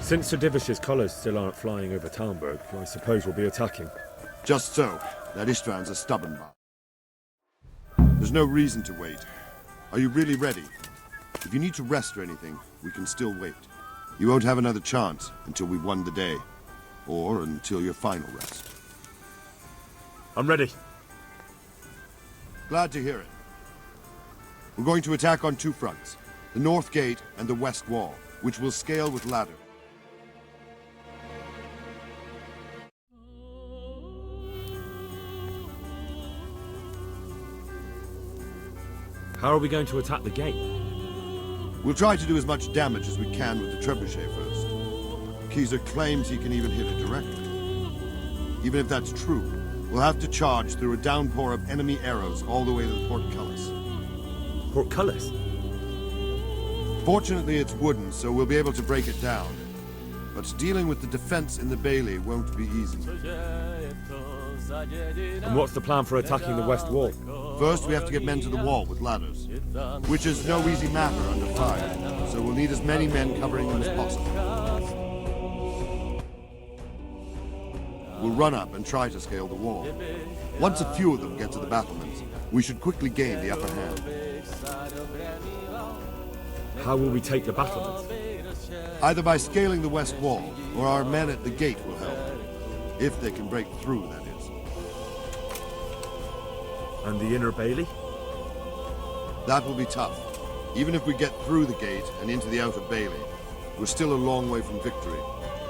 Since Sir Divish's colours still aren't flying over Talmberg, I suppose we'll be attacking. Just so. That Istvand's a stubborn one. There's no reason to wait. Are you really ready? If you need to rest or anything, we can still wait. You won't have another chance until we've won the day. Or until your final rest. I'm ready. Glad to hear it. We're going to attack on two fronts. The North Gate and the West Wall, which will scale with ladder. How are we going to attack the gate? We'll try to do as much damage as we can with the trebuchet first. Keyser claims he can even hit it directly. Even if that's true, we'll have to charge through a downpour of enemy arrows all the way to the portcullis. Portcullis? Fortunately, it's wooden, so we'll be able to break it down. But dealing with the defense in the bailey won't be easy. And what's the plan for attacking the West Wall? First, we have to get men to the wall with ladders, which is no easy matter under fire, so we'll need as many men covering them as possible. We'll run up and try to scale the wall. Once a few of them get to the battlements, we should quickly gain the upper hand. How will we take the battlements? Either by scaling the west wall, or our men at the gate will help. If they can break through, that is. And the inner bailey? That will be tough. Even if we get through the gate and into the outer bailey, we're still a long way from victory.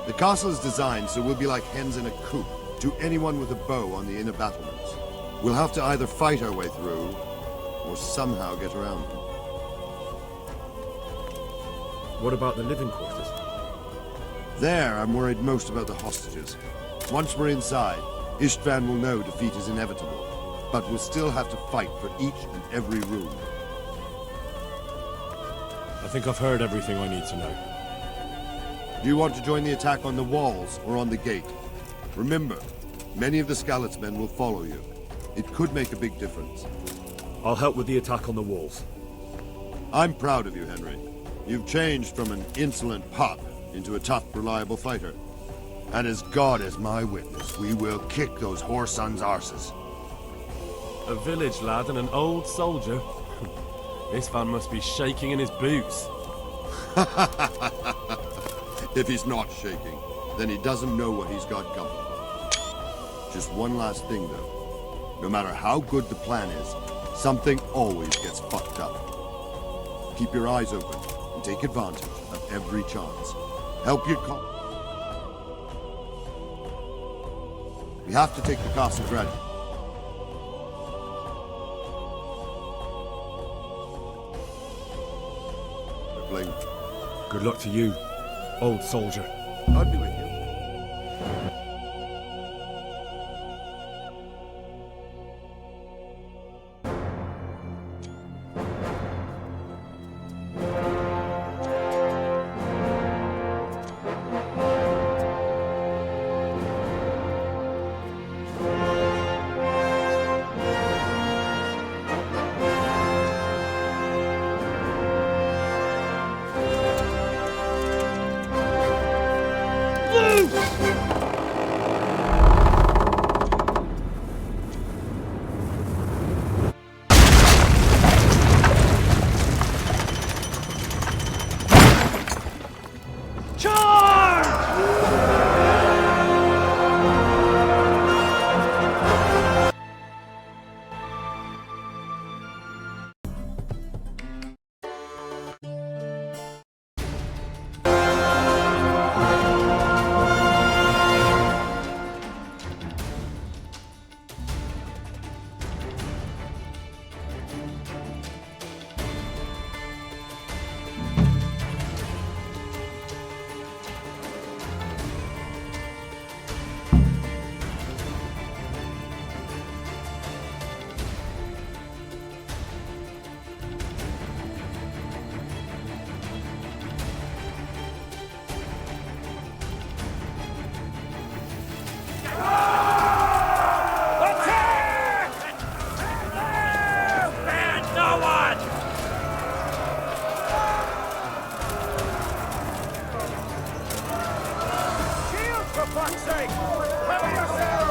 The castle is designed so we'll be like hens in a coop to anyone with a bow on the inner battlements. We'll have to either fight our way through, or somehow get around them. What about the living quarters? There, I'm worried most about the hostages. Once we're inside, Istvan will know defeat is inevitable, but we'll still have to fight for each and every room. I think I've heard everything I need to know. Do you want to join the attack on the walls or on the gate? Remember, many of the Skalitz men will follow you. It could make a big difference. I'll help with the attack on the walls. I'm proud of you, Henry. You've changed from an insolent pup into a tough, reliable fighter. And as God is my witness, we will kick those whore sons' arses. A village lad and an old soldier. This van must be shaking in his boots. If he's not shaking, then he doesn't know what he's got coming. Just one last thing, though. No matter how good the plan is, something always gets fucked up. Keep your eyes open and take advantage of every chance. Help your We have to take the castle gradually. Good luck to you, old soldier. I'll be with you. fuck's sake! Cover yourselves!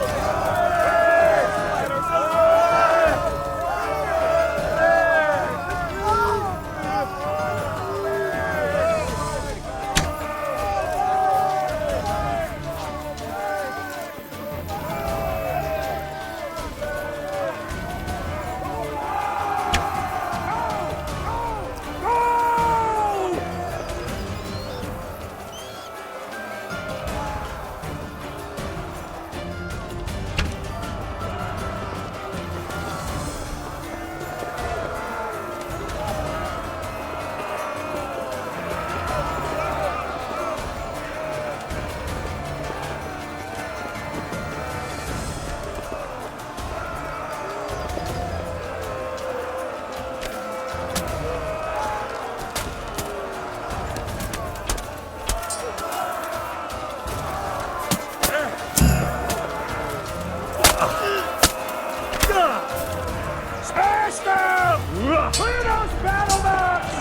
Smash them! Clear those battle maps!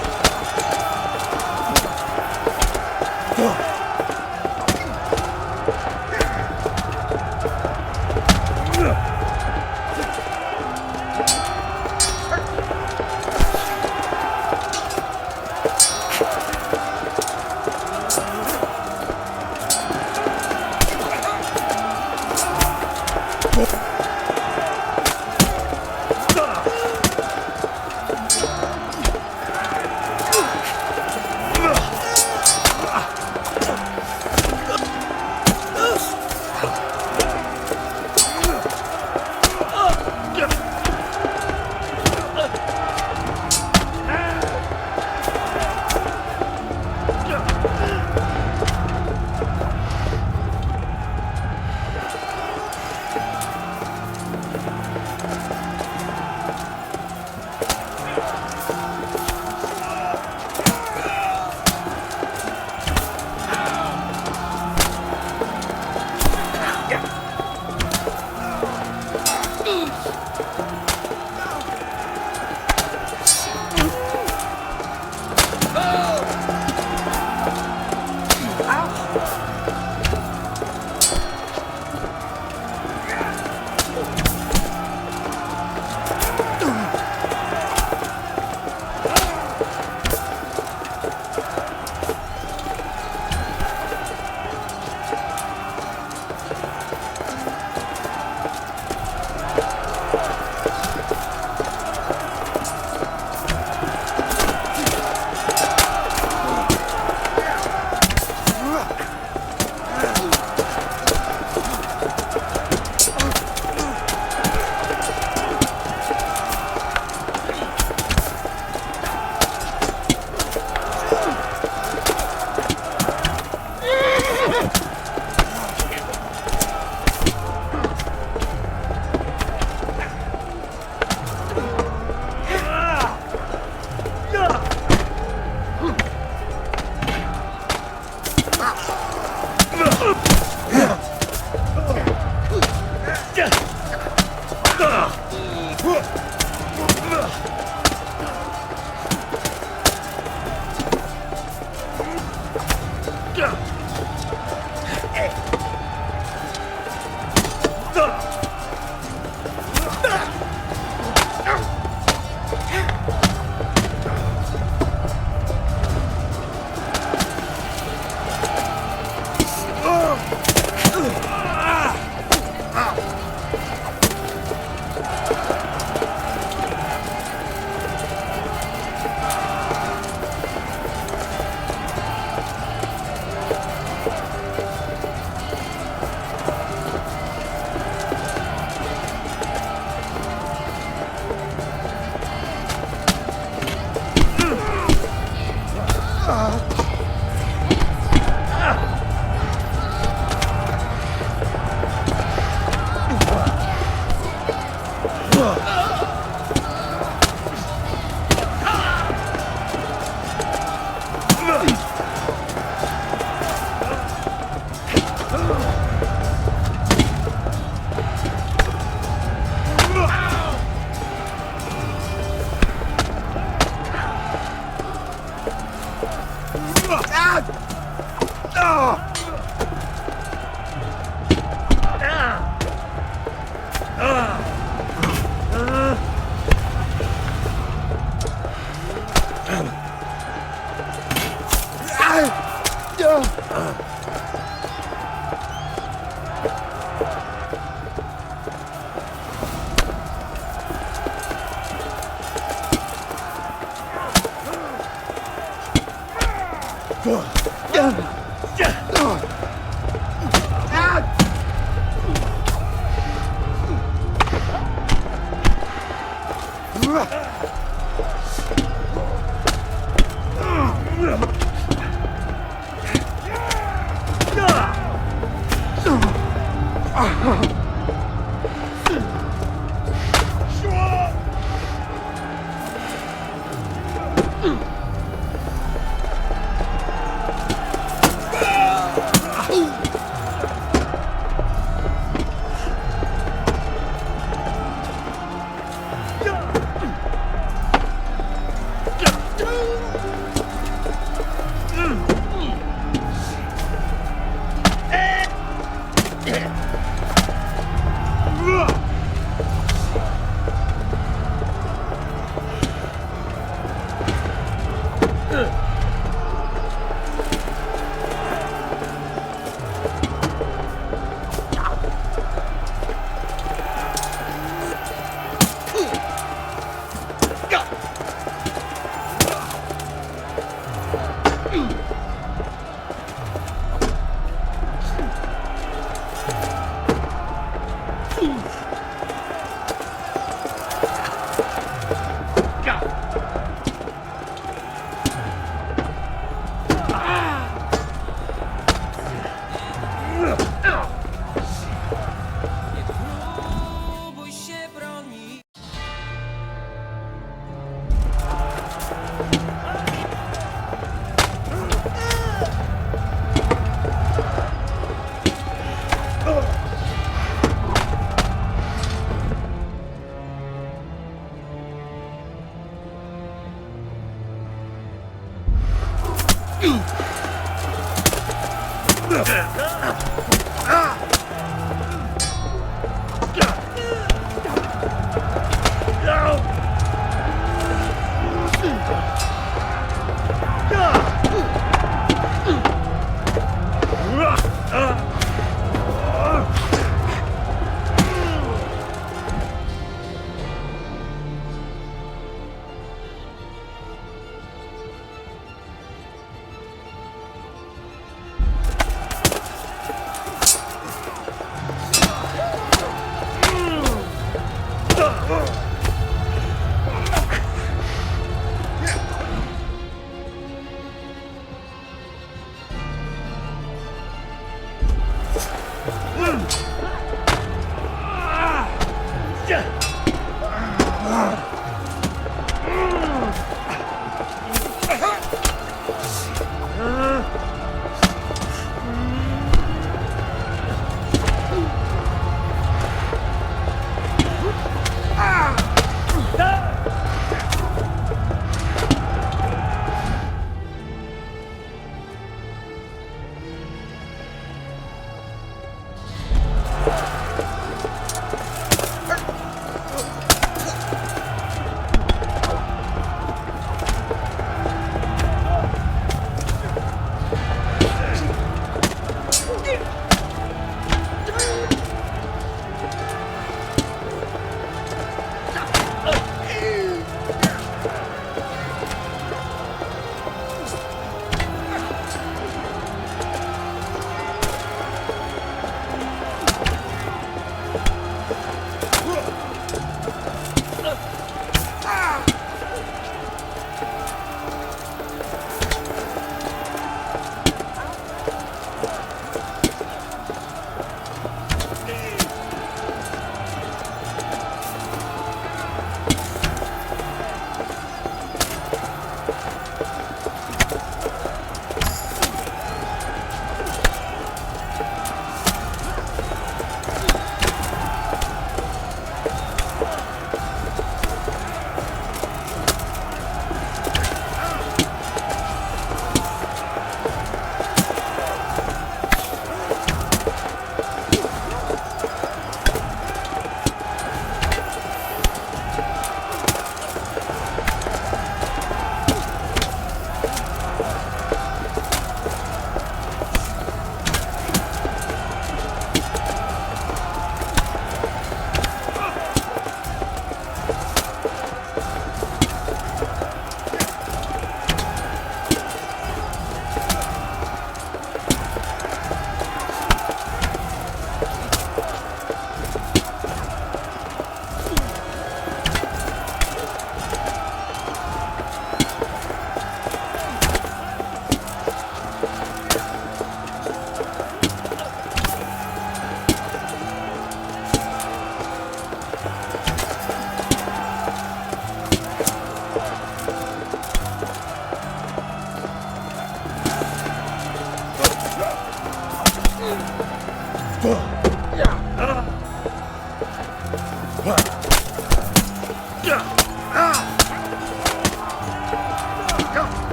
Próbuj się bronić.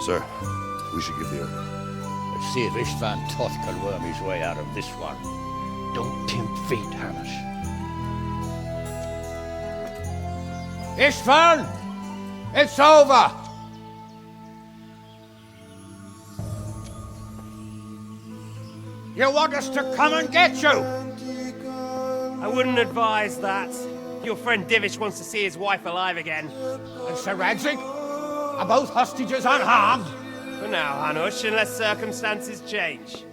Sir, we should give the order. Let's see if Istvan Toth can worm his way out of this one. Don't tempt fate, Hamish. Istvan! It's over! You want us to come and get you? I wouldn't advise that. Your friend Divish wants to see his wife alive again. And Sir Radzig? Are both hostages unharmed? For now, Hanush, unless circumstances change.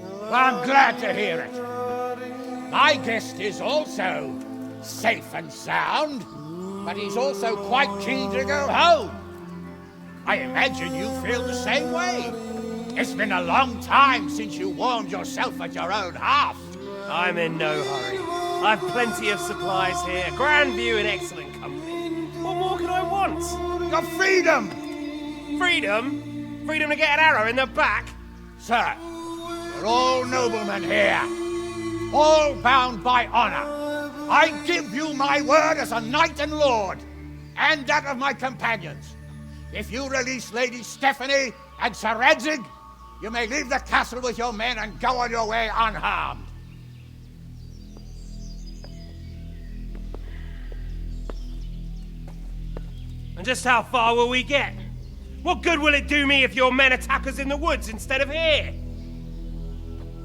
Well, I'm glad to hear it. My guest is also safe and sound, but he's also quite keen to go home. I imagine you feel the same way. It's been a long time since you warmed yourself at your own hearth. I'm in no hurry. I've plenty of supplies here, grand view and excellent company. What more could I want? Your freedom! Freedom? Freedom to get an arrow in the back? Sir, we're all noblemen here, all bound by honor. I give you my word as a knight and lord, and that of my companions. If you release Lady Stephanie and Sir Radzig, you may leave the castle with your men and go on your way unharmed. And just how far will we get? What good will it do me if your men attack us in the woods instead of here?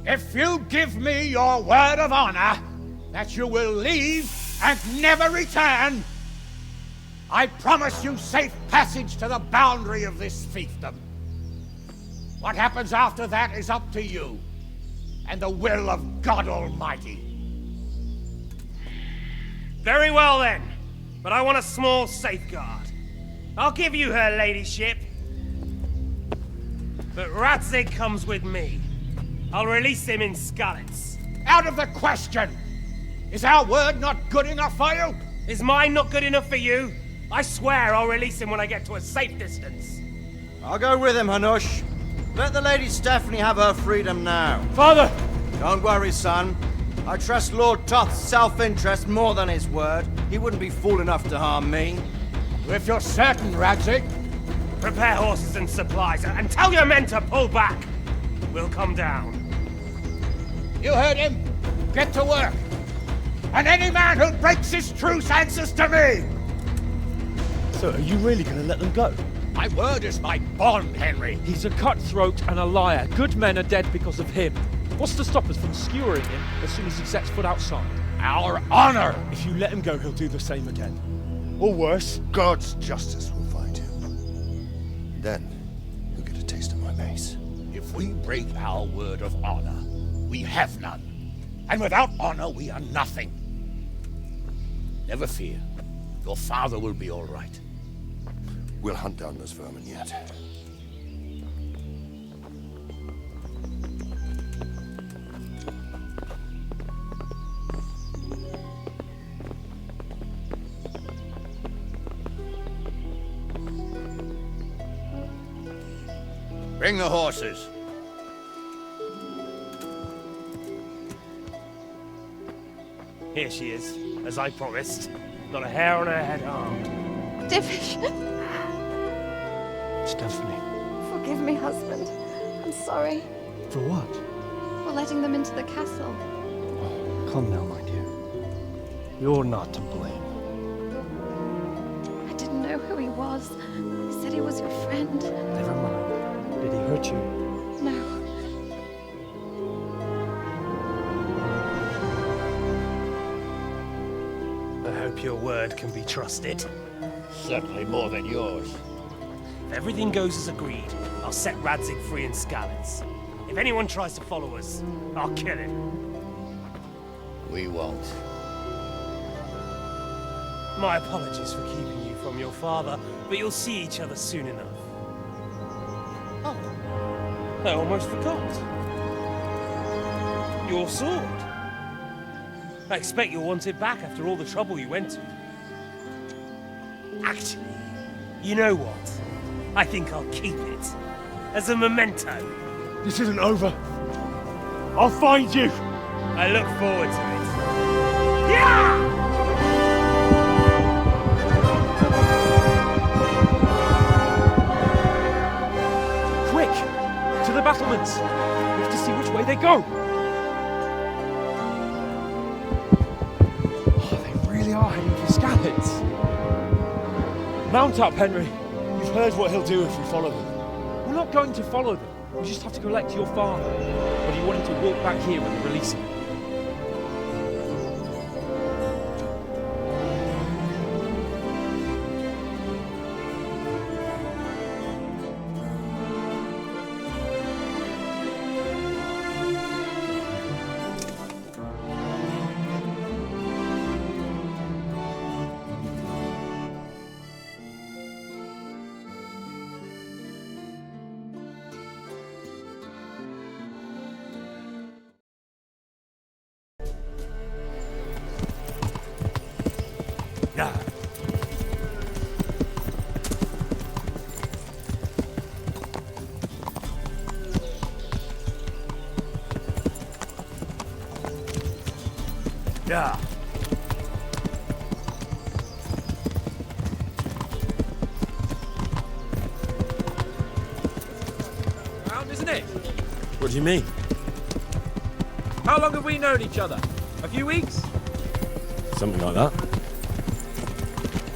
If you give me your word of honor that you will leave and never return, I promise you safe passage to the boundary of this fiefdom. What happens after that is up to you and the will of God Almighty. Very well then, but I want a small safeguard. I'll give you her ladyship. But Radzig comes with me. I'll release him in Skalitz. Out of the question! Is our word not good enough for you? Is mine not good enough for you? I swear I'll release him when I get to a safe distance. I'll go with him, Hanush. Let the Lady Stephanie have her freedom now. Father! Don't worry, son. I trust Lord Toth's self-interest more than his word. He wouldn't be fool enough to harm me. If you're certain, Radzig. Prepare horses and supplies, and tell your men to pull back. We'll come down. You heard him. Get to work. And any man who breaks this truce answers to me. So, are you really going to let them go? My word is my bond, Henry. He's a cutthroat and a liar. Good men are dead because of him. What's to stop us from skewering him as soon as he sets foot outside? Our honor! If you let him go, he'll do the same again. Or worse. God's justice will find him. Then, he'll get a taste of my mace. If we break our word of honor, we have none. And without honor, we are nothing. Never fear. Your father will be all right. We'll hunt down those vermin yet. Bring the horses. Here she is, as I promised. Not a hair on her head harmed. Stephanie. Forgive me, husband. I'm sorry For what? for letting them into the castle. Come now, my dear. You're not to blame. I didn't know who he was. He said he was your friend. Never mind. Did he hurt you? No. I hope your word can be trusted. Certainly more than yours. If everything goes as agreed, I'll set Radzig free in Skalitz. If anyone tries to follow us, I'll kill him. We won't. My apologies for keeping you from your father, but you'll see each other soon enough. Oh, I almost forgot. Your sword. I expect you'll want it back after all the trouble you went to. Actually, you know what? I think I'll keep it. As a memento. This isn't over. I'll find you. I look forward to it. Yeah! Quick! To the battlements! We have to see which way they go! Oh, they really are heading for Skalitz. Mount up, Henry. You've heard what he'll do if we follow them. We're not going to follow them. We just have to collect your father. But you want him to walk back here when they release him. Yeah. Yeah. Round, isn't it? What do you mean? How long have we known each other? A few weeks? Something like that.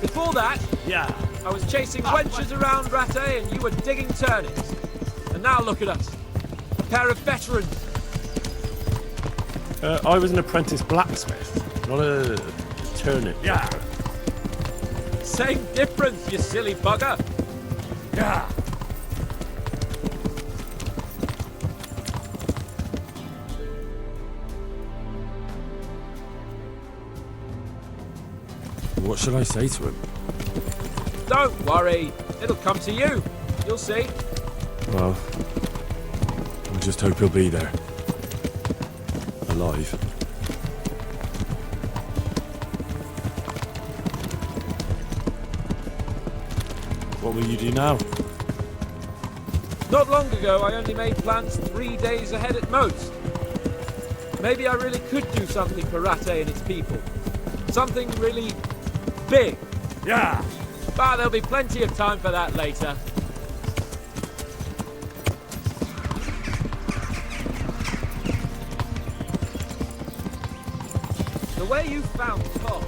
Before that, Yeah. I was chasing wenches around Rattay and you were digging turnips. And now look at us. A pair of veterans. I was an apprentice blacksmith, not a turnip. Yeah. Same difference, you silly bugger. Yeah. What should I say to him? Don't worry. It'll come to you. You'll see. Well, I just hope he'll be there. Alive. What will you do now? Not long ago, I only made plans 3 days ahead at most. Maybe I really could do something for Rattay and its people. Something really big. Yeah. But there'll be plenty of time for that later. The way you found Tom,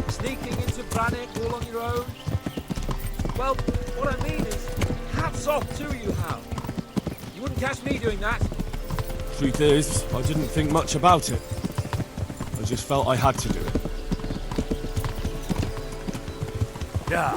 sneaking into Brannick all on your own, well, what I mean is, hats off to you, Hal. You wouldn't catch me doing that. Truth is, I didn't think much about it. I just felt I had to do it. Yeah.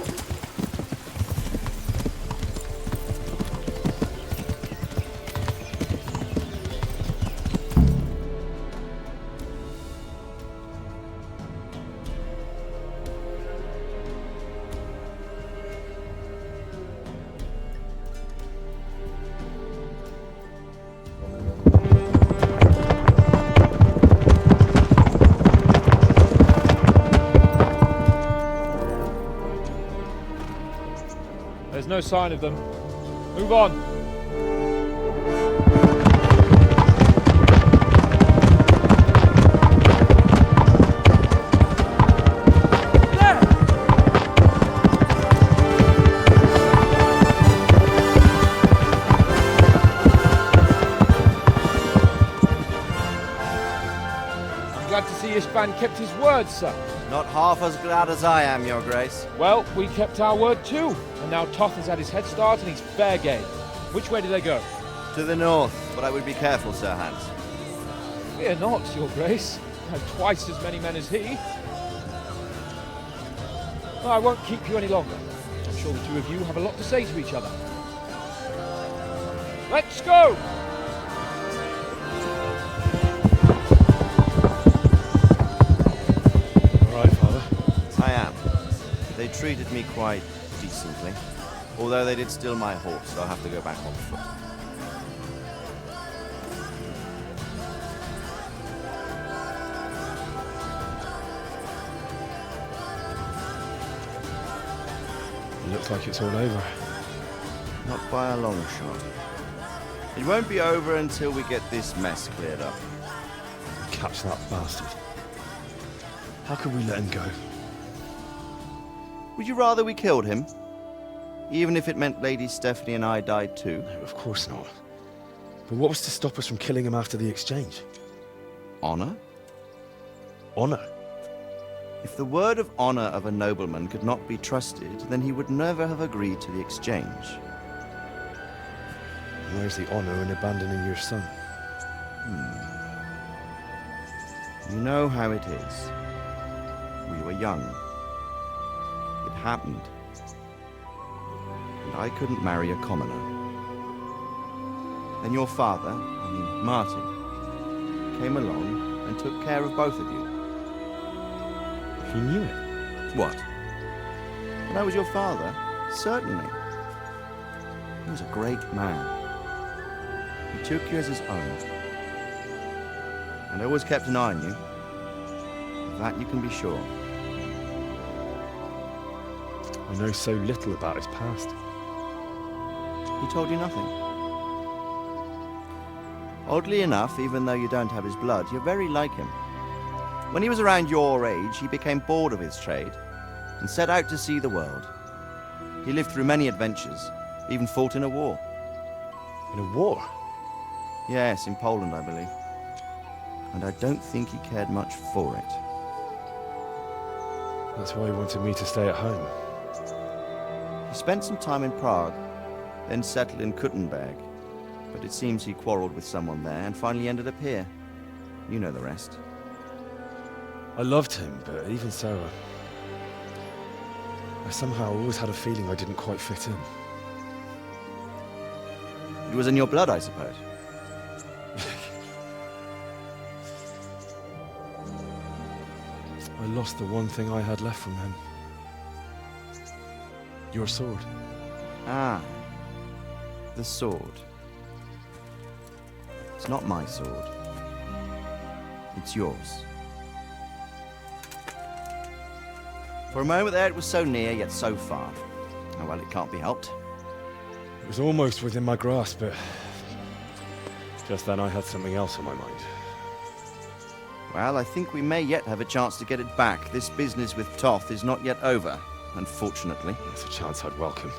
There's no sign of them. Move on. Istvan kept his word, sir. Not half as glad as I am, Your Grace. Well, we kept our word too. And now Toth has had his head start and he's fair game. Which way do they go? To the north, but I would be careful, Sir Hans. Fear not, Your Grace. I've twice as many men as he. Well, I won't keep you any longer. I'm sure the two of you have a lot to say to each other. Let's go! All right, Father. I am. They treated me quite decently. Although they did steal my horse, so I'll have to go back on foot. Looks like it's all over. Not by a long shot. It won't be over until we get this mess cleared up. Catch that bastard. How could we let him go? Would you rather we killed him? Even if it meant Lady Stephanie and I died too? No, of course not. But what was to stop us from killing him after the exchange? Honor? Honor? If the word of honor of a nobleman could not be trusted, then he would never have agreed to the exchange. Where's the honor in abandoning your son? You know how it is. We were young. It happened. And I couldn't marry a commoner. Then your father, Martin, came along and took care of both of you. He knew it. What? When I was your father? Certainly. He was a great man. He took you as his own. And always kept an eye on you. Of that you can be sure. I know so little about his past. He told you nothing. Oddly enough, even though you don't have his blood, you're very like him. When he was around your age, he became bored of his trade and set out to see the world. He lived through many adventures, even fought in a war. In a war? Yes, in Poland, I believe. And I don't think he cared much for it. That's why he wanted me to stay at home. He spent some time in Prague, then settled in Kuttenberg. But it seems he quarreled with someone there and finally ended up here. You know the rest. I loved him, but even so, I somehow always had a feeling I didn't quite fit in. It was in your blood, I suppose. I lost the one thing I had left from him. Your sword. Ah, the sword. It's not my sword. It's yours. For a moment there, it was so near, yet so far. Oh, well, it can't be helped. It was almost within my grasp, but just then I had something else on my mind. Well, I think we may yet have a chance to get it back. This business with Toth is not yet over, unfortunately. That's a chance I'd welcome.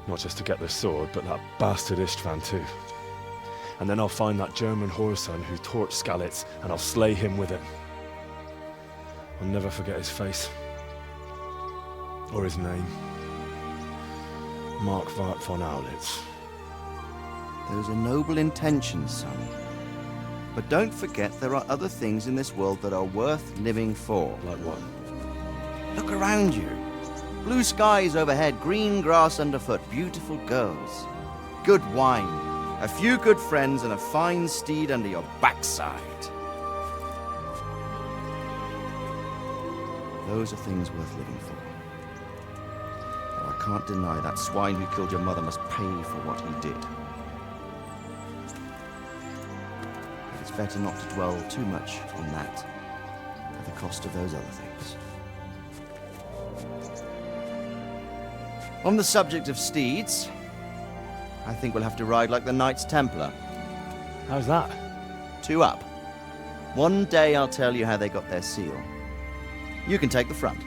Not just to get the sword, but that bastard Istvan too. And then I'll find that German whoreson who torched Skalitz, and I'll slay him with him. I'll never forget his face. Or his name. Mark Vart von Aulitz. Those are noble intentions, son. But don't forget there are other things in this world that are worth living for. Like what? Look around you. Blue skies overhead, green grass underfoot, beautiful girls. Good wine, a few good friends, and a fine steed under your backside. Those are things worth living for. Though I can't deny that swine who killed your mother must pay for what he did. But it's better not to dwell too much on that at the cost of those other things. On the subject of steeds, I think we'll have to ride like the Knights Templar. How's that? 2 up. One day I'll tell you how they got their seal. You can take the front.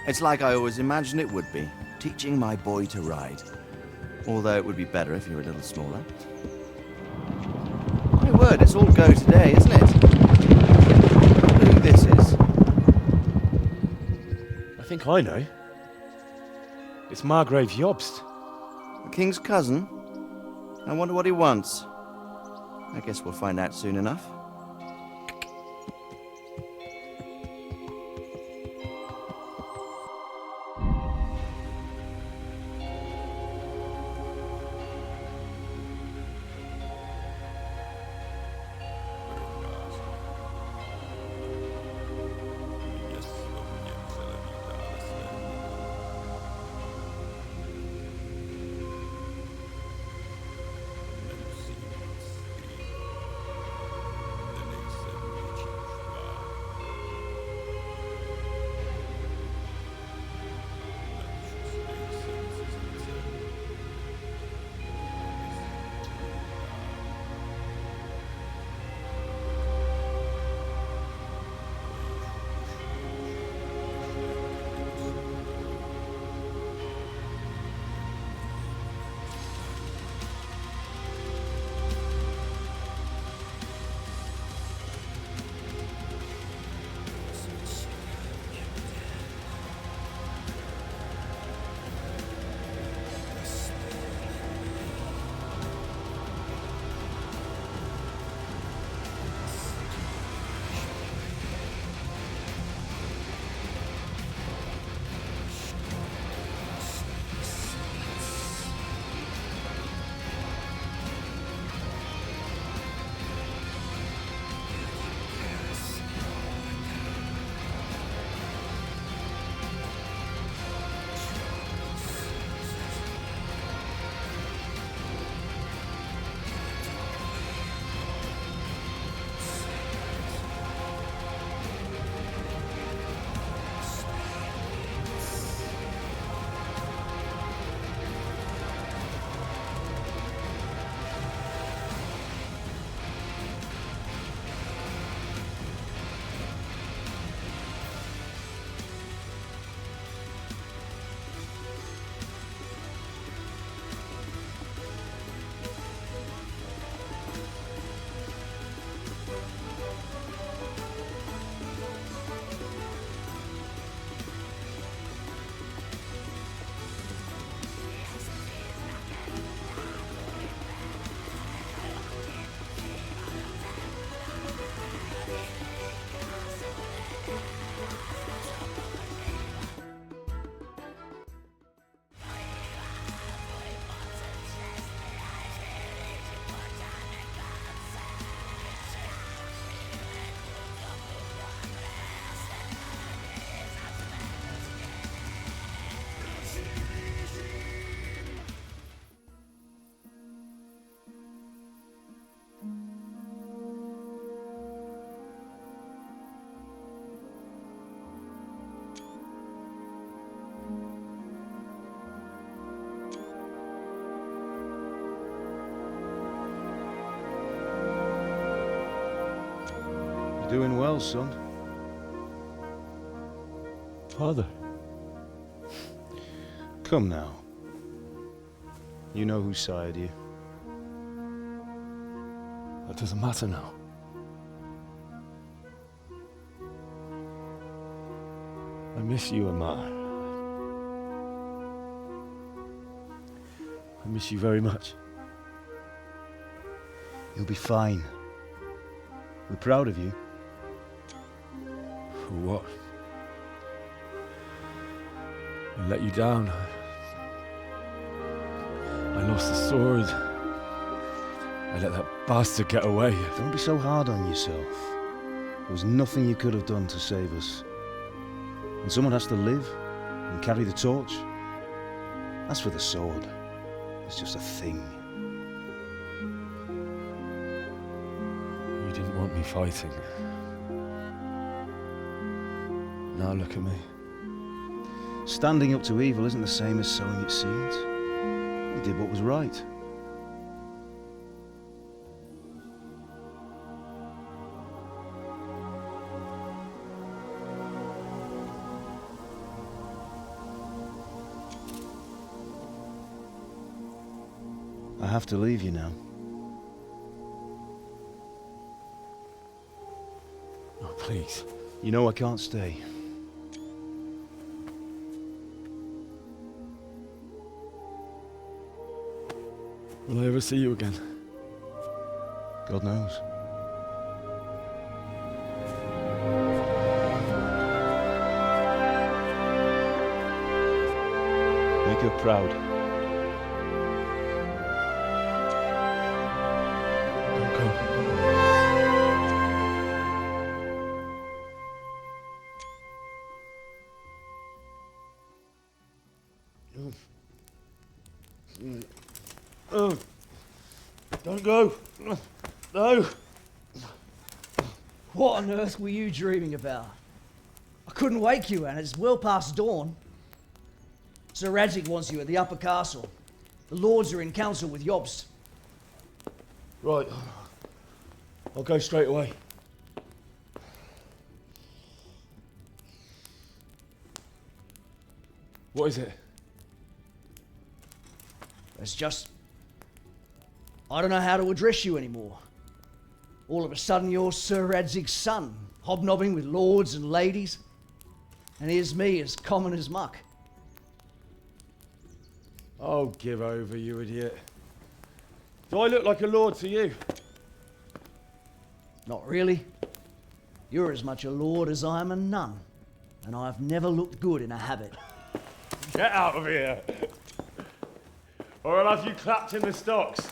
It's like I always imagined it would be, teaching my boy to ride. Although it would be better if you were a little smaller. My word, it's all go today, isn't it? I wonder who this is. I think I know. It's Margrave Jobst. The king's cousin? I wonder what he wants. I guess we'll find out soon enough. Doing well, son. Father. Come now. You know who sired you. That doesn't matter now. I miss you, Amar. I miss you very much. You'll be fine. We're proud of you. For what? I let you down. I lost the sword. I let that bastard get away. Don't be so hard on yourself. There was nothing you could have done to save us. And someone has to live and carry the torch. As for the sword, it's just a thing. You didn't want me fighting. Now look at me. Standing up to evil isn't the same as sowing its seeds. You did what was right. have to leave you now. Oh, please. You know I can't stay. Will I ever see you again? God knows. Make her proud. Don't go. Oh, don't go. No. What on earth were you dreaming about? I couldn't wake you, and it's well past dawn. Sir Radzig wants you at the upper castle. The lords are in council with Jobst. Right. I'll go straight away. What is it? It's just... I don't know how to address you anymore. All of a sudden you're Sir Radzig's son, hobnobbing with lords and ladies. And here's me, as common as muck. Oh, give over, you idiot. Do I look like a lord to you? Not really. You're as much a lord as I am a nun. And I've never looked good in a habit. Get out of here! Or I'll have you clapped in the stocks.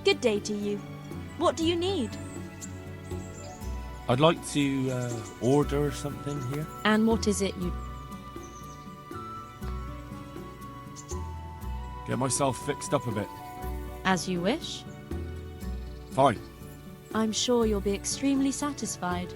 Good day to you. What do you need? I'd like to order something here. And what is it you... Get myself fixed up a bit. As you wish. Fine. I'm sure you'll be extremely satisfied.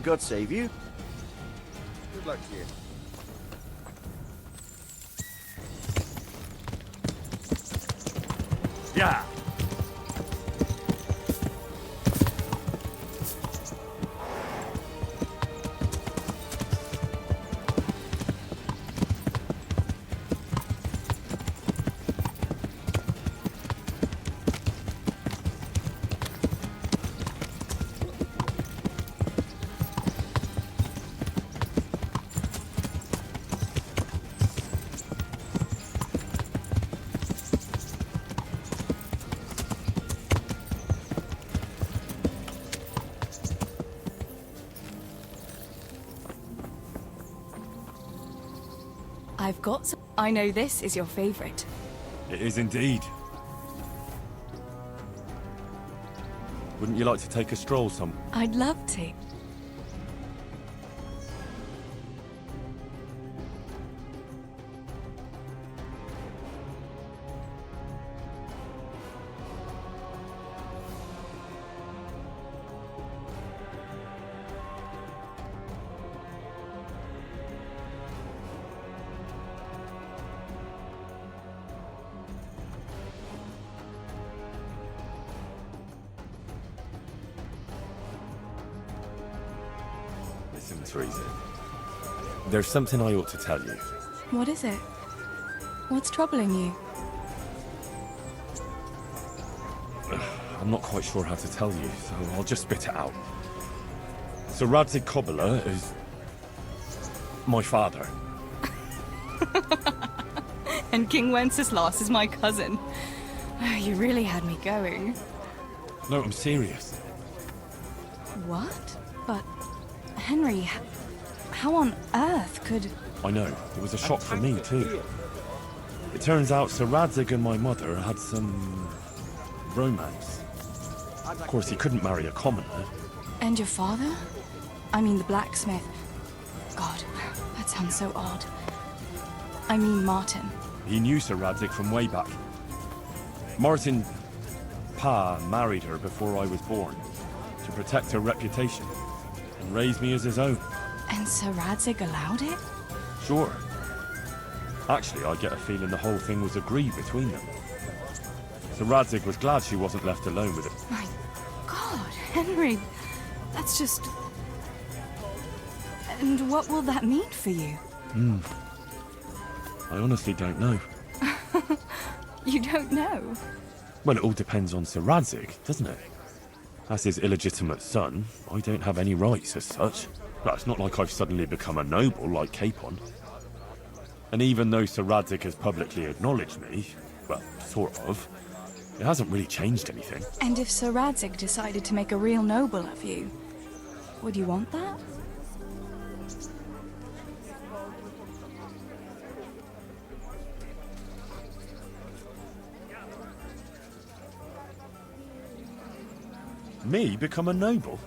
God save you. Good luck to you. Yeah. I've got some... I know this is your favorite. It is indeed. Wouldn't you like to take a stroll some? I'd love to. Listen, Teresa. There's something I ought to tell you. What is it? What's troubling you? I'm not quite sure how to tell you, so I'll just spit it out. So Radzig Kobyla is... my father. And King Wenceslas is my cousin. You really had me going. No, I'm serious. What? But, Henry, how on earth could... I know, it was a shock for me too. It turns out Sir Radzig and my mother had some... romance. Of course, he couldn't marry a commoner. And your father? I mean the blacksmith. God, that sounds so odd. I mean Martin. He knew Sir Radzig from way back. Martin Pa married her before I was born to protect her reputation and raise me as his own. And Sir Radzig allowed it? Sure. Actually, I get a feeling the whole thing was agreed between them. Sir Radzig was glad she wasn't left alone with him. My God, Henry, that's just... And what will that mean for you? I honestly don't know. You don't know? Well, it all depends on Sir Radzig, doesn't it? As his illegitimate son, I don't have any rights as such. Well, it's not like I've suddenly become a noble like Capon. And even though Sir Radzig has publicly acknowledged me, well, sort of, it hasn't really changed anything. And if Sir Radzig decided to make a real noble of you, would you want that? Me become a noble?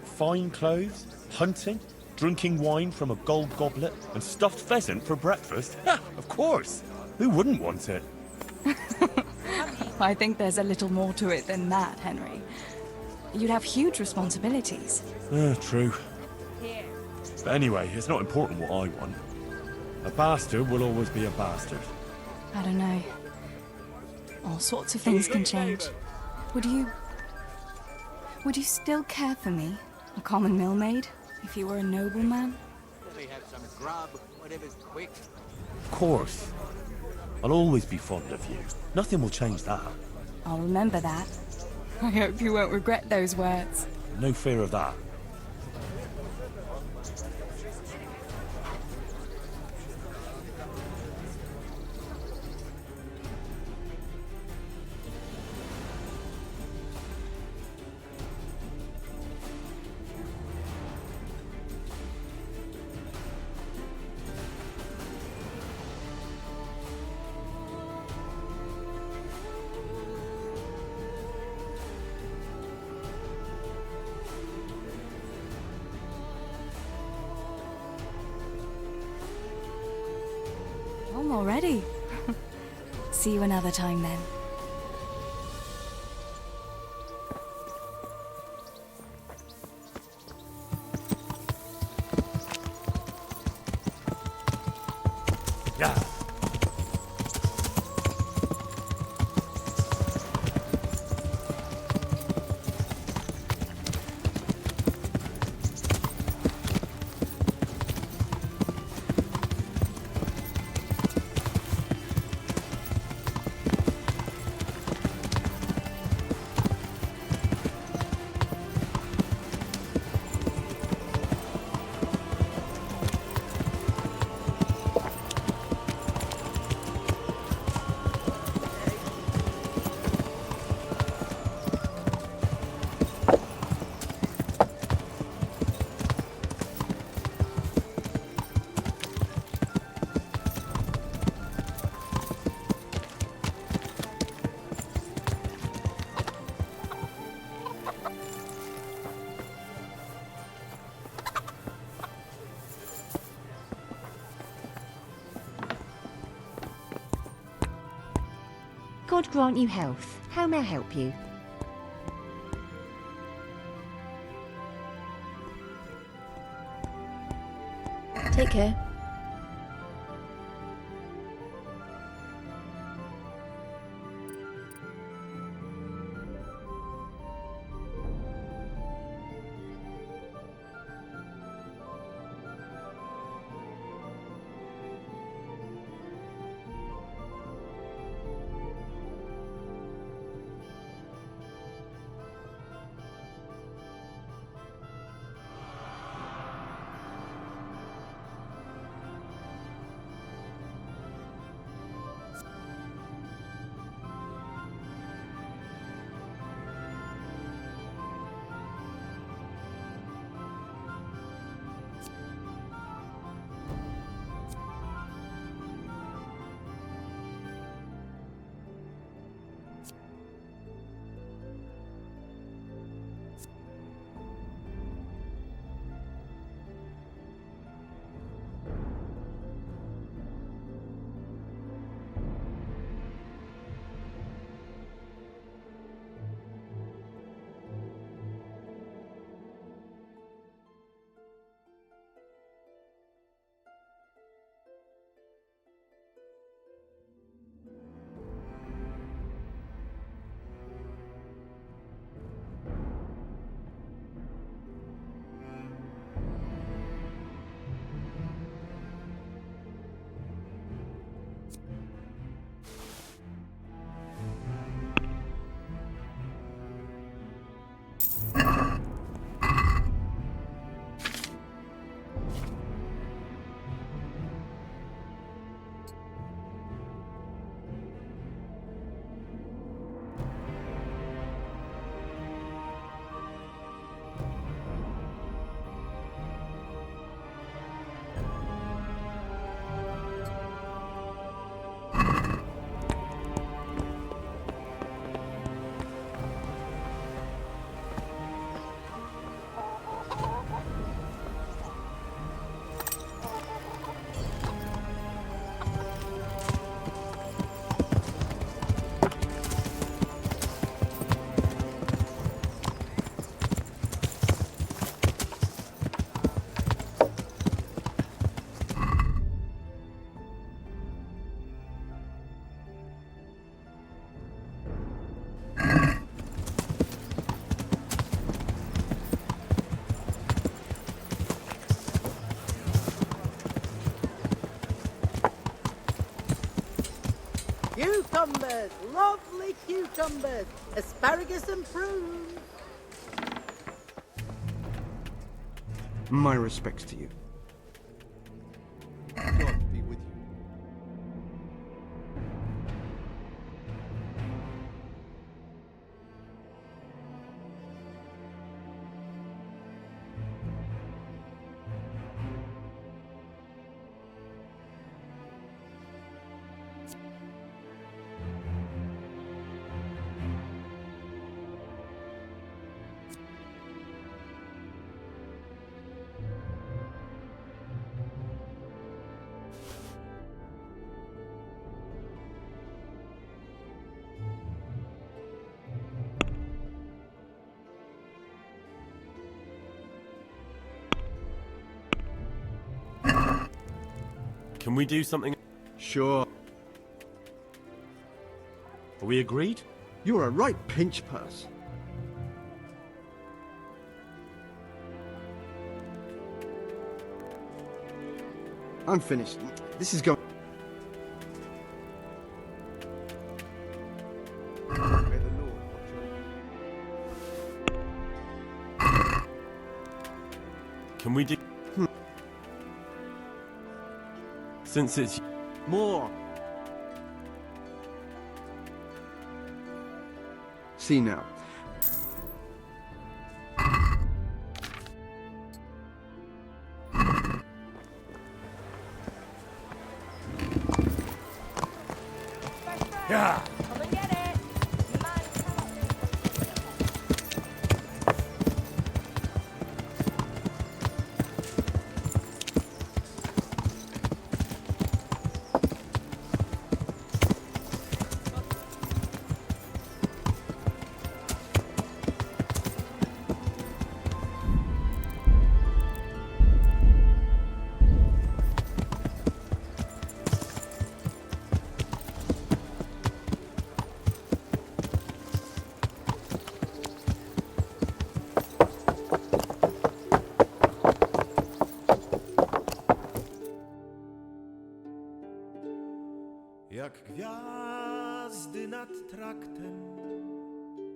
Fine clothes, hunting, drinking wine from a gold goblet, and stuffed pheasant for breakfast? Ha, of course! Who wouldn't want it? I think there's a little more to it than that, Henry. You'd have huge responsibilities. True. But anyway, it's not important what I want. A bastard will always be a bastard. I don't know. All sorts of things can change. Would you still care for me, a common millmaid, if you were a nobleman? Have some grub, whatever's quick. Of course. I'll always be fond of you. Nothing will change that. I'll remember that. I hope you won't regret those words. No fear of that. Home already. See you another time then. Yeah. God grant you health. How may I help you? Take care. cucumbers, lovely cucumbers, asparagus and prunes. My respects to you. God be with you. Can we do something? Sure. Are we agreed? You're a right pinch purse. I'm finished. This is going. May the Lord watch over you. Can we do... Since it's... More. See now. Yeah. Come and get it. Jak gwiazdy nad traktem,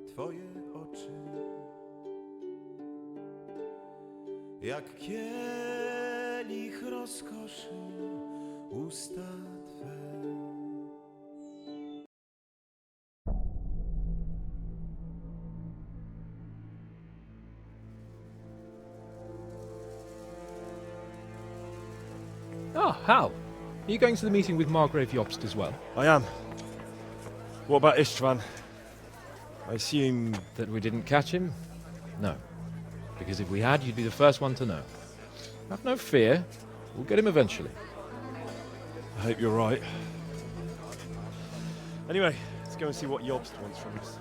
twoje oczy, jak kielich rozkoszy, usta twe. Ah, Hal. Are you going to the meeting with Margrave Jobst as well? I am. What about Istvan? I assume... That we didn't catch him? No. Because if we had, you'd be the first one to know. Have no fear. We'll get him eventually. I hope you're right. Anyway, let's go and see what Jobst wants from us.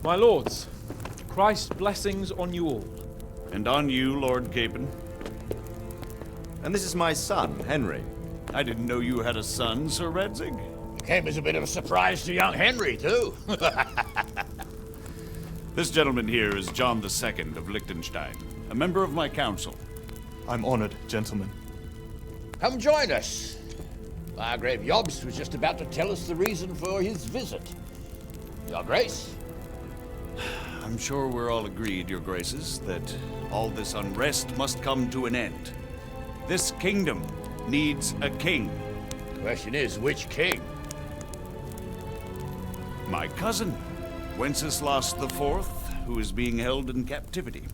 My lords, Christ's blessings on you all. And on you, Lord Capon. And this is my son, Henry. I didn't know you had a son, Sir Redzig. Came as a bit of a surprise to young Henry, too. This gentleman here is John II of Liechtenstein, a member of my council. I'm honored, gentlemen. Come join us. Margrave Jobst was just about to tell us the reason for his visit. Your Grace? I'm sure we're all agreed, Your Graces, that all this unrest must come to an end. This kingdom needs a king. The question is, which king? My cousin, Wenceslas IV, who is being held in captivity.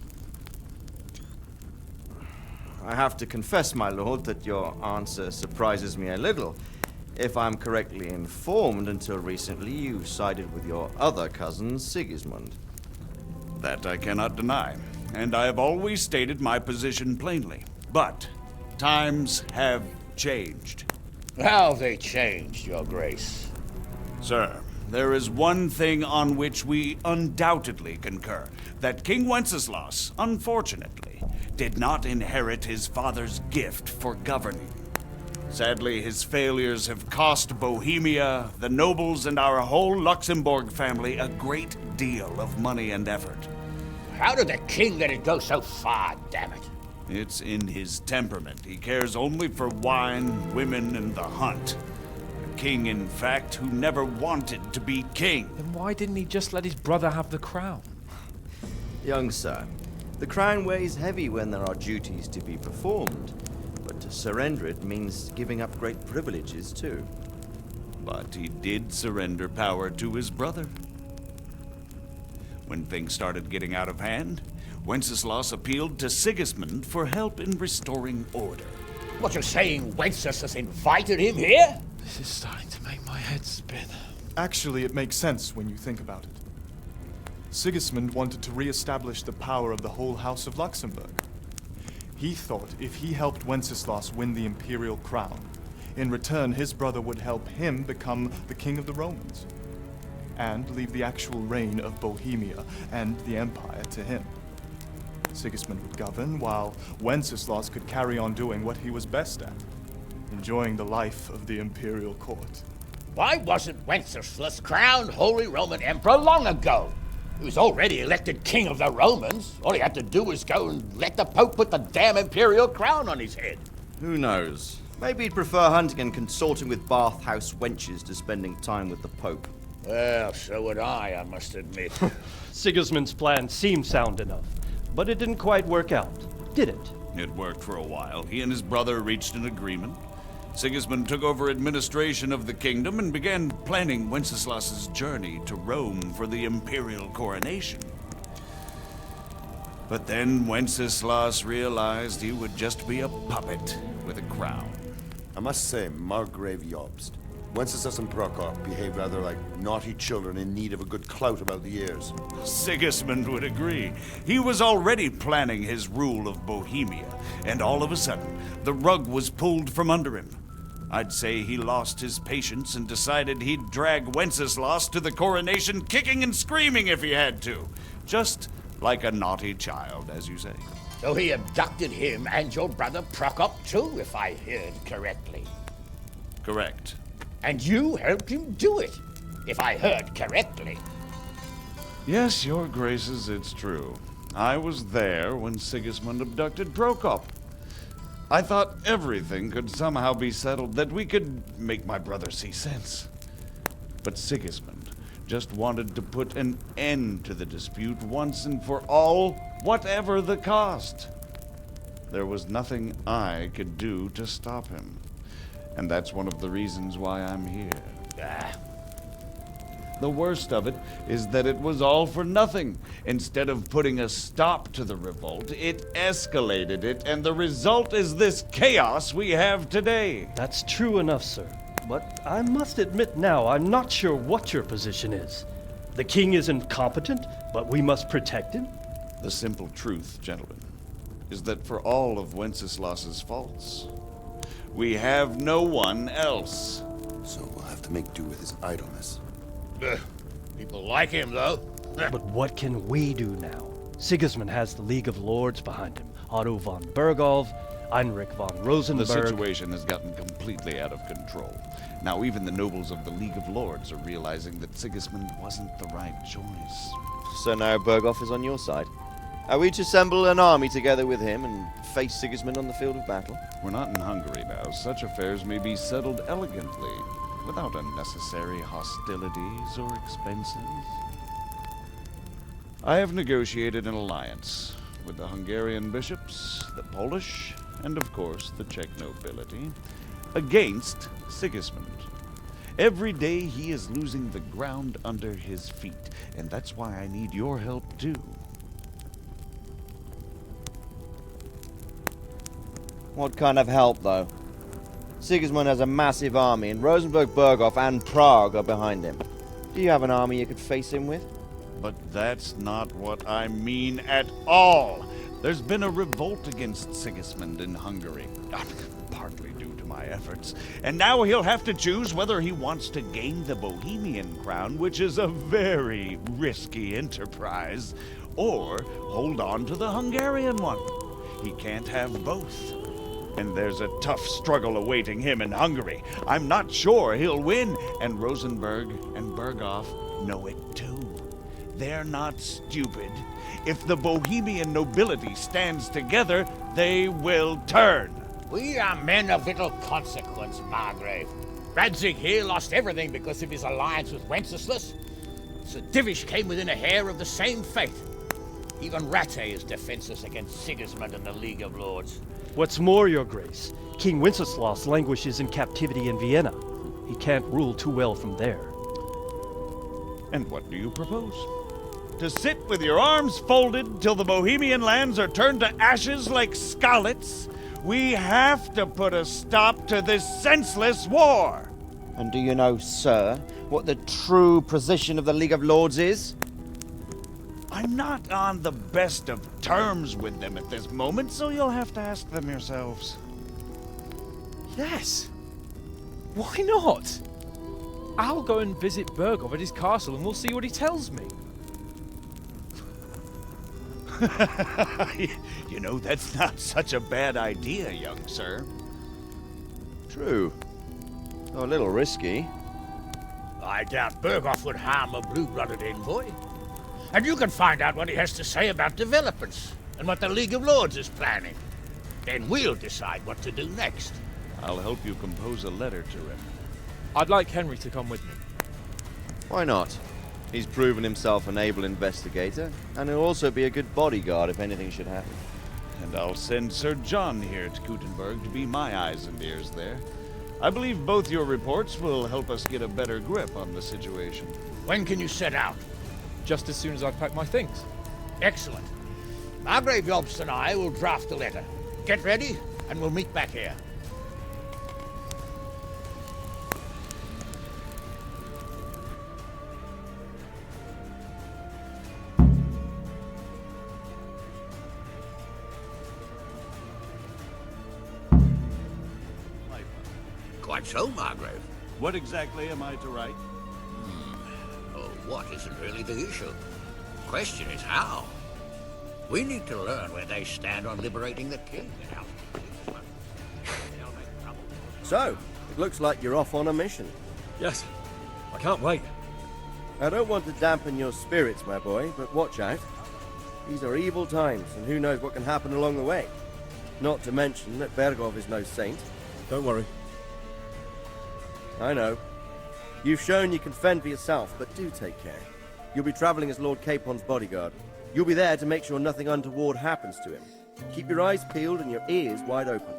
I have to confess, my lord, that your answer surprises me a little. If I'm correctly informed, until recently you sided with your other cousin, Sigismund. That I cannot deny, and I have always stated my position plainly. But times have changed. How have they changed, Your Grace? Sir, there is one thing on which we undoubtedly concur. That King Wenceslas, unfortunately, did not inherit his father's gift for governing. Sadly, his failures have cost Bohemia, the nobles, and our whole Luxembourg family a great deal of money and effort. How did the king let it go so far, damn it? It's in his temperament. He cares only for wine, women, and the hunt. A king, in fact, who never wanted to be king. Then why didn't he just let his brother have the crown? Young sir, the crown weighs heavy when there are duties to be performed, but to surrender it means giving up great privileges too. But he did surrender power to his brother. When things started getting out of hand, Wenceslas appealed to Sigismund for help in restoring order. What you're saying, Wenceslas invited him here? This is starting to make my head spin. Actually, it makes sense when you think about it. Sigismund wanted to re-establish the power of the whole House of Luxembourg. He thought if he helped Wenceslas win the imperial crown, in return his brother would help him become the king of the Romans, and leave the actual reign of Bohemia and the empire to him. Sigismund would govern, while Wenceslas could carry on doing what he was best at, enjoying the life of the imperial court. Why wasn't Wenceslas crowned Holy Roman Emperor long ago? He was already elected king of the Romans. All he had to do was go and let the Pope put the damn imperial crown on his head. Who knows? Maybe he'd prefer hunting and consorting with bathhouse wenches to spending time with the Pope. Well, so would I must admit. Sigismund's plan seemed sound enough, but it didn't quite work out, did it? It worked for a while. He and his brother reached an agreement. Sigismund took over administration of the kingdom and began planning Wenceslas's journey to Rome for the imperial coronation. But then Wenceslas realized he would just be a puppet with a crown. I must say, Margrave Jobst, Wenceslas and Prokop behave rather like naughty children in need of a good clout about the ears. Sigismund would agree. He was already planning his rule of Bohemia, and all of a sudden, the rug was pulled from under him. I'd say he lost his patience and decided he'd drag Wenceslas to the coronation kicking and screaming if he had to. Just like a naughty child, as you say. So he abducted him and your brother Prokop too, if I heard correctly. Correct. And you helped him do it, if I heard correctly. Yes, your graces, it's true. I was there when Sigismund abducted Prokop. I thought everything could somehow be settled, that we could make my brother see sense. But Sigismund just wanted to put an end to the dispute once and for all, whatever the cost. There was nothing I could do to stop him. And that's one of the reasons why I'm here. The worst of it is that it was all for nothing. Instead of putting a stop to the revolt, it escalated it, and the result is this chaos we have today. That's true enough, sir. But I must admit now, I'm not sure what your position is. The king is incompetent, but we must protect him? The simple truth, gentlemen, is that for all of Wenceslas's faults, we have no one else. So we'll have to make do with his idleness. People like him, though. But what can we do now? Sigismund has the League of Lords behind him. Otto von Bergolf, Heinrich von Rosenberg. The situation has gotten completely out of control. Now even the nobles of the League of Lords are realizing that Sigismund wasn't the right choice. So now Bergolf is on your side. Are we to assemble an army together with him and face Sigismund on the field of battle? We're not in Hungary now. Such affairs may be settled elegantly, without unnecessary hostilities or expenses. I have negotiated an alliance with the Hungarian bishops, the Polish, and of course the Czech nobility, against Sigismund. Every day he is losing the ground under his feet, and that's why I need your help too. What kind of help, though? Sigismund has a massive army, and Rosenberg, Berghof, and Prague are behind him. Do you have an army you could face him with? But that's not what I mean at all. There's been a revolt against Sigismund in Hungary, partly due to my efforts. And now he'll have to choose whether he wants to gain the Bohemian crown, which is a very risky enterprise, or hold on to the Hungarian one. He can't have both. And there's a tough struggle awaiting him in Hungary. I'm not sure he'll win, and Rosenberg and Berghoff know it too. They're not stupid. If the Bohemian nobility stands together, they will turn. We are men of little consequence, Margrave. Radzig here lost everything because of his alliance with Wenceslas. Sir Divish came within a hair of the same fate. Even Rattay is defenseless against Sigismund and the League of Lords. What's more, Your Grace, King Wenceslas languishes in captivity in Vienna. He can't rule too well from there. And what do you propose? To sit with your arms folded till the Bohemian lands are turned to ashes like Skalitz? We have to put a stop to this senseless war! And do you know, sir, what the true position of the League of Lords is? I'm not on the best of terms with them at this moment, so you'll have to ask them yourselves. Yes. Why not? I'll go and visit Bergov at his castle and we'll see what he tells me. You know, that's not such a bad idea, young sir. True. Though a little risky. I doubt Berghoff would harm a blue-blooded envoy. And you can find out what he has to say about developments and what the League of Lords is planning. Then we'll decide what to do next. I'll help you compose a letter to him. I'd like Henry to come with me. Why not? He's proven himself an able investigator, and he'll also be a good bodyguard if anything should happen. And I'll send Sir John here to Kuttenberg to be my eyes and ears there. I believe both your reports will help us get a better grip on the situation. When can you set out? Just as soon as I've packed my things. Excellent. Margrave Jobst and I will draft the letter. Get ready, and we'll meet back here. Quite so, Margrave. What exactly am I to write? Oh, what isn't really the issue? The question is how. We need to learn where they stand on liberating the king and how. So, it looks like you're off on a mission. Yes. I can't wait. I don't want to dampen your spirits, my boy, but watch out. These are evil times, and who knows what can happen along the way. Not to mention that Bergov is no saint. Don't worry. I know. You've shown you can fend for yourself, but do take care. You'll be traveling as Lord Capon's bodyguard. You'll be there to make sure nothing untoward happens to him. Keep your eyes peeled and your ears wide open.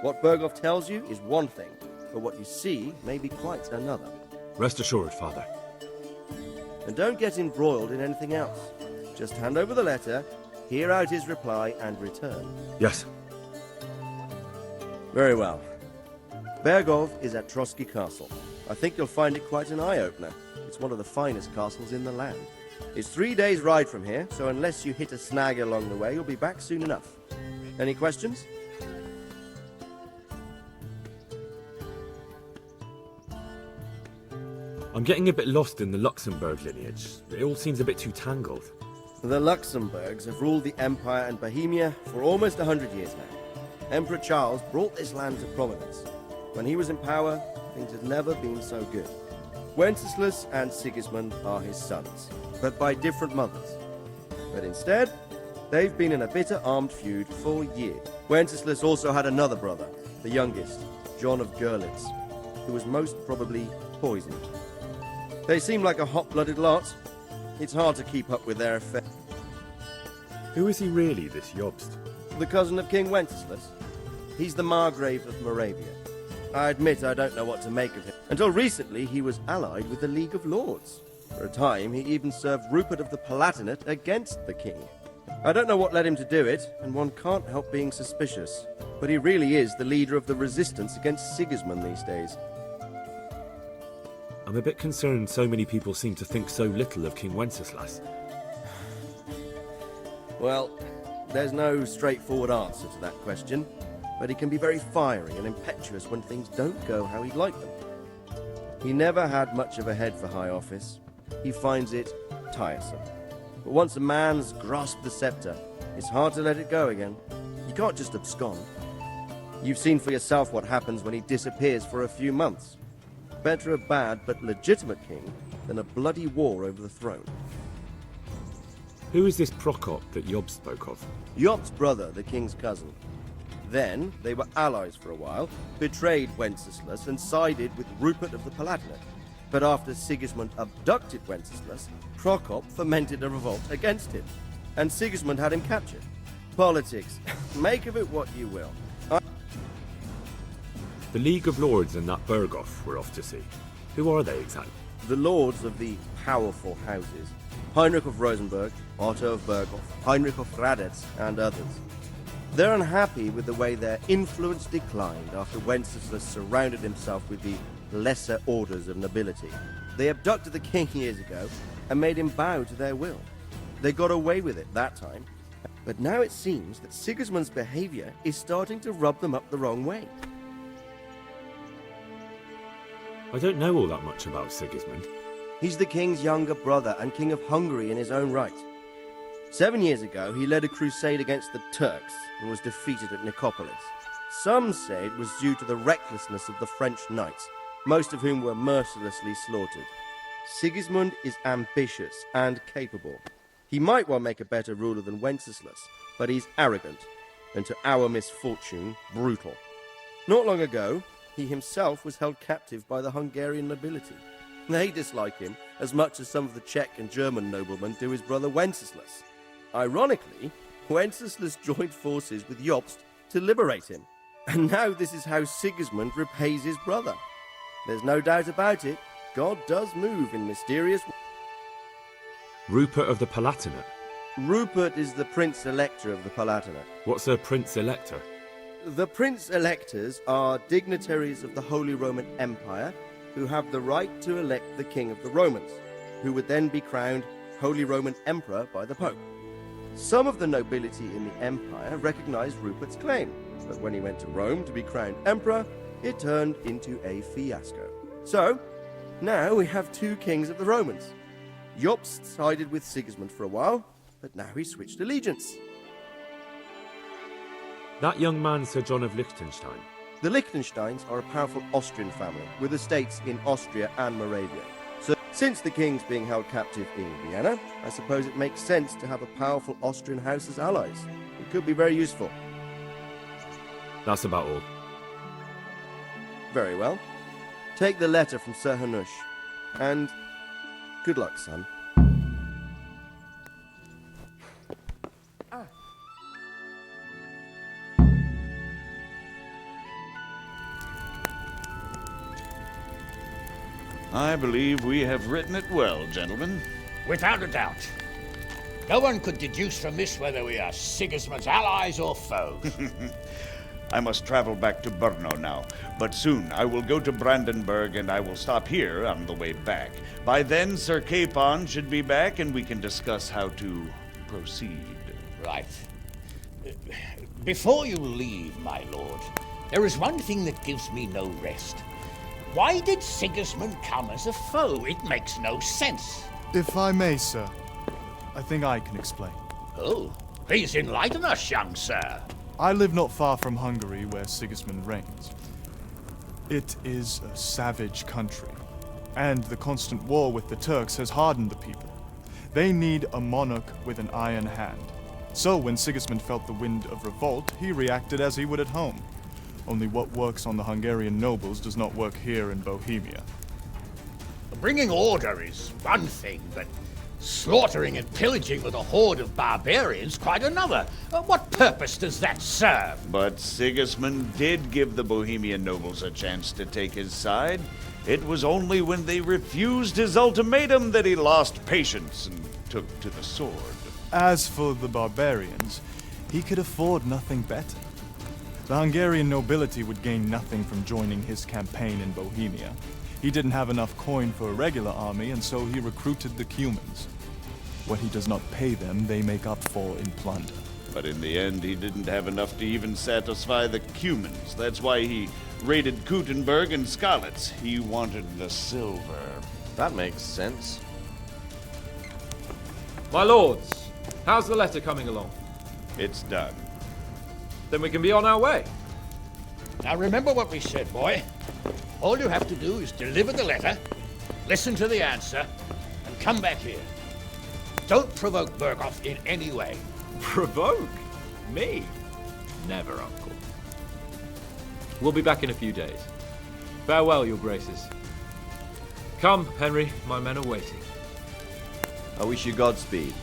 What Bergov tells you is one thing, but what you see may be quite another. Rest assured, Father. And don't get embroiled in anything else. Just hand over the letter, hear out his reply, and return. Yes. Very well. Bergov is at Trotsky Castle. I think you'll find it quite an eye-opener. It's one of the finest castles in the land. It's 3 days' ride from here, so unless you hit a snag along the way, you'll be back soon enough. Any questions? I'm getting a bit lost in the Luxembourg lineage. It all seems a bit too tangled. The Luxembourgs have ruled the Empire and Bohemia for almost 100 years now. Emperor Charles brought this land to prominence. When he was in power, things had never been so good. Wenceslas and Sigismund are his sons, but by different mothers. But instead, they've been in a bitter armed feud for years. Wenceslas also had another brother, the youngest, John of Görlitz, who was most probably poisoned. They seem like a hot-blooded lot. It's hard to keep up with their affairs. Who is he really, this Jobst? The cousin of King Wenceslas. He's the Margrave of Moravia. I admit I don't know what to make of him. Until recently, he was allied with the League of Lords. For a time, he even served Rupert of the Palatinate against the king. I don't know what led him to do it, and one can't help being suspicious. But he really is the leader of the resistance against Sigismund these days. I'm a bit concerned so many people seem to think so little of King Wenceslas. Well, there's no straightforward answer to that question, but he can be very fiery and impetuous when things don't go how he'd like them. He never had much of a head for high office. He finds it tiresome. But once a man's grasped the scepter, it's hard to let it go again. You can't just abscond. You've seen for yourself what happens when he disappears for a few months. Better a bad but legitimate king than a bloody war over the throne. Who is this Prokop that Yob spoke of? Yop's brother, the king's cousin. Then, they were allies for a while, betrayed Wenceslas and sided with Rupert of the Palatinate. But after Sigismund abducted Wenceslas, Prokop fomented a revolt against him, and Sigismund had him captured. Politics. Make of it what you will. The League of Lords and that Berghoff we're off to see. Who are they exactly? The lords of the powerful houses. Heinrich of Rosenberg, Otto of Berghoff, Heinrich of Radetz, and others. They're unhappy with the way their influence declined after Wenceslas surrounded himself with the lesser orders of nobility. They abducted the king years ago and made him bow to their will. They got away with it that time, but now it seems that Sigismund's behavior is starting to rub them up the wrong way. I don't know all that much about Sigismund. He's the king's younger brother and king of Hungary in his own right. 7 years ago, he led a crusade against the Turks and was defeated at Nicopolis. Some say it was due to the recklessness of the French knights, most of whom were mercilessly slaughtered. Sigismund is ambitious and capable. He might well make a better ruler than Wenceslas, but he's arrogant, and to our misfortune, brutal. Not long ago, he himself was held captive by the Hungarian nobility. They dislike him as much as some of the Czech and German noblemen do his brother Wenceslas. Ironically, Wenceslas joined forces with Jobst to liberate him. And now this is how Sigismund repays his brother. There's no doubt about it, God does move in mysterious ways. Rupert of the Palatinate? Rupert is the Prince-Elector of the Palatinate. What's a Prince-Elector? The Prince-Electors are dignitaries of the Holy Roman Empire who have the right to elect the King of the Romans, who would then be crowned Holy Roman Emperor by the Pope. Some of the nobility in the empire recognized Rupert's claim, but when he went to Rome to be crowned emperor, it turned into a fiasco. So, now we have two kings of the Romans. Jobst sided with Sigismund for a while, but now he switched allegiance. That young man, Sir John of Liechtenstein. The Liechtensteins are a powerful Austrian family with estates in Austria and Moravia. So, since the king's being held captive in Vienna, I suppose it makes sense to have a powerful Austrian house as allies. It could be very useful. That's about all. Very well. Take the letter from Sir Hanush, and good luck, son. I believe we have written it well, gentlemen. Without a doubt. No one could deduce from this whether we are Sigismund's allies or foes. I must travel back to Brno now, but soon I will go to Brandenburg and I will stop here on the way back. By then, Sir Capon should be back and we can discuss how to proceed. Right. Before you leave, my lord, there is one thing that gives me no rest. Why did Sigismund come as a foe? It makes no sense. If I may, sir, I think I can explain. Oh, please enlighten us, young sir. I live not far from Hungary, where Sigismund reigns. It is a savage country, and the constant war with the Turks has hardened the people. They need a monarch with an iron hand. So when Sigismund felt the wind of revolt, he reacted as he would at home. Only what works on the Hungarian nobles does not work here in Bohemia. Bringing order is one thing, but slaughtering and pillaging with a horde of barbarians quite another. What purpose does that serve? But Sigismund did give the Bohemian nobles a chance to take his side. It was only when they refused his ultimatum that he lost patience and took to the sword. As for the barbarians, he could afford nothing better. The Hungarian nobility would gain nothing from joining his campaign in Bohemia. He didn't have enough coin for a regular army, and so he recruited the Cumans. What he does not pay them, they make up for in plunder. But in the end, he didn't have enough to even satisfy the Cumans. That's why he raided Kuttenberg and Skalitz. He wanted the silver. That makes sense. My lords, how's the letter coming along? It's done. Then we can be on our way. Now remember what we said, boy. All you have to do is deliver the letter, listen to the answer, and come back here. Don't provoke Berghoff in any way. Provoke? Me? Never, Uncle. We'll be back in a few days. Farewell, your graces. Come, Henry, my men are waiting. I wish you Godspeed.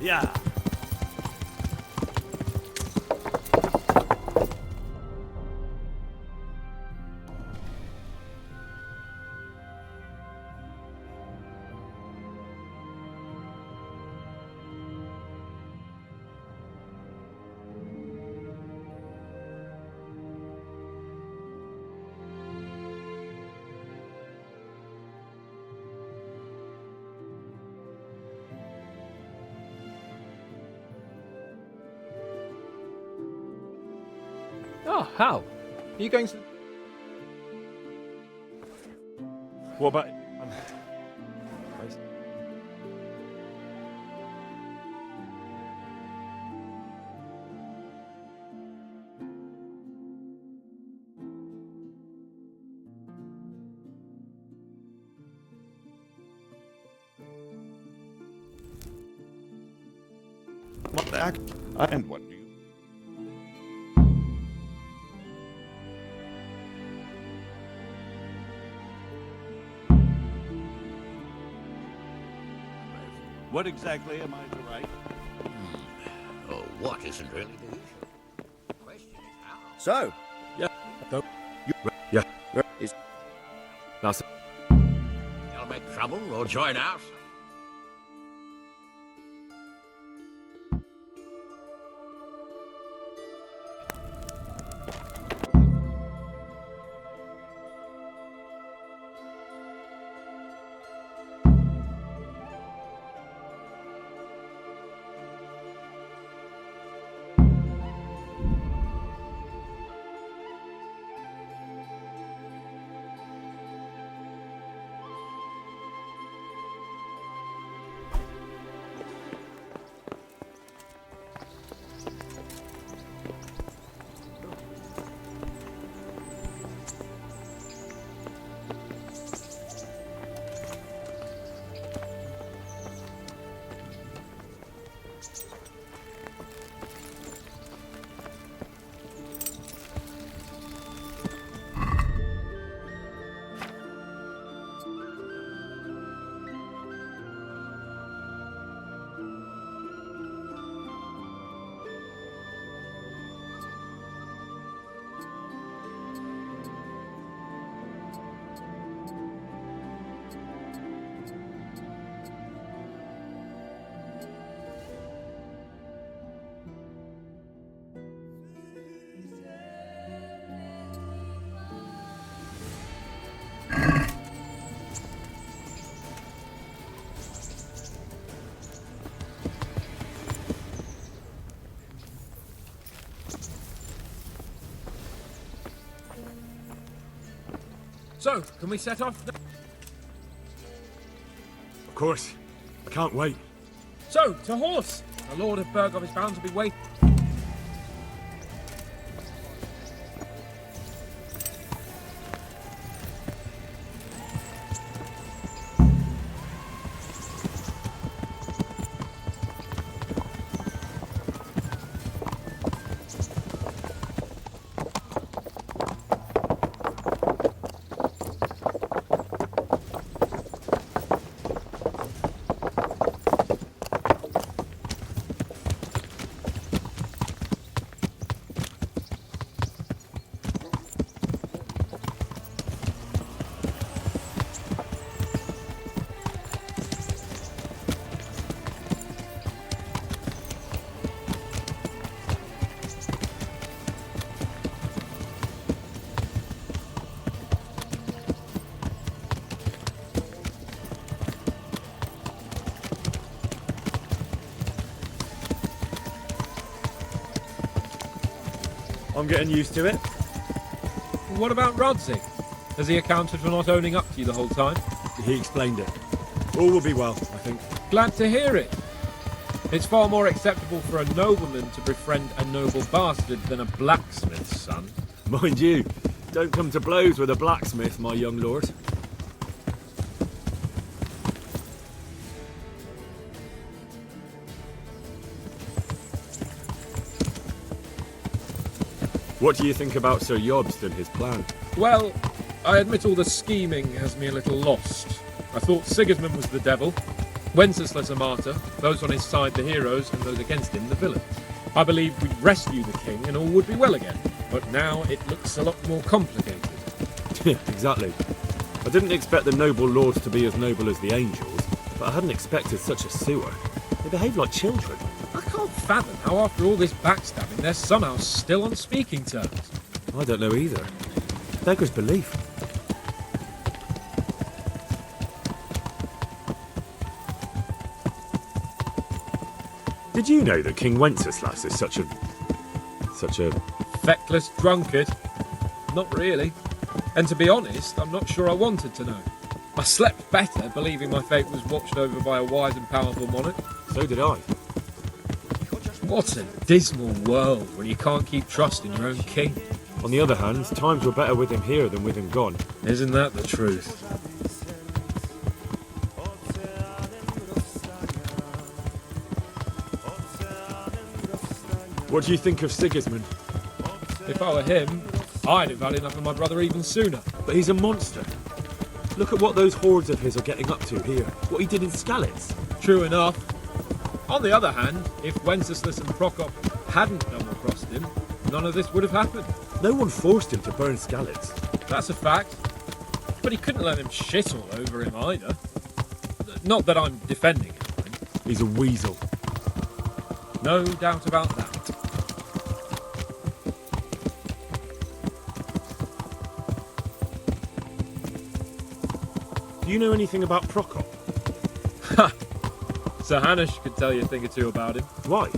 Yeah. Oh, how? Are you going to... What about... What the heck? And what do you... What exactly am I to write? Oh, what isn't really the issue? The question is how. So, Yeah. No. yeah, That's it. You'll make trouble or join us? So, can we set off? Of course. I can't wait. So, to horse! The Lord of Burgov is bound to be waiting. I'm getting used to it. What about Rodzig? Has he accounted for not owning up to you the whole time? He explained it. All will be well, I think. Glad to hear it. It's far more acceptable for a nobleman to befriend a noble bastard than a blacksmith's son. Mind you, don't come to blows with a blacksmith, my young lord. What do you think about Sir Jobst and his plan? Well, I admit all the scheming has me a little lost. I thought Sigismund was the devil, Wenceslas a martyr, those on his side the heroes, and those against him the villains. I believed we'd rescue the king and all would be well again, but now it looks a lot more complicated. Yeah, exactly. I didn't expect the noble lords to be as noble as the angels, but I hadn't expected such a sewer. They behave like children. I can't fathom how after all this backstabbing they're somehow still on speaking terms. I don't know either. Beggars belief. Did you know that King Wenceslas is such a feckless drunkard? Not really. And to be honest, I'm not sure I wanted to know. I slept better believing my fate was watched over by a wise and powerful monarch. So did I. What a dismal world when you can't keep trusting your own king. On the other hand, times were better with him here than with him gone. Isn't that the truth? What do you think of Sigismund? If I were him, I'd have had enough of my brother even sooner. But he's a monster. Look at what those hordes of his are getting up to here. What he did in Skalitz. True enough. On the other hand, if Wenceslas and Prokop hadn't double-crossed him, none of this would have happened. No one forced him to burn Skalitz. That's a fact. But he couldn't let him shit all over him either. Not that I'm defending him. He's a weasel. No doubt about that. Do you know anything about Prokop? Ha! Sir Hanush could tell you a thing or two about him. Why?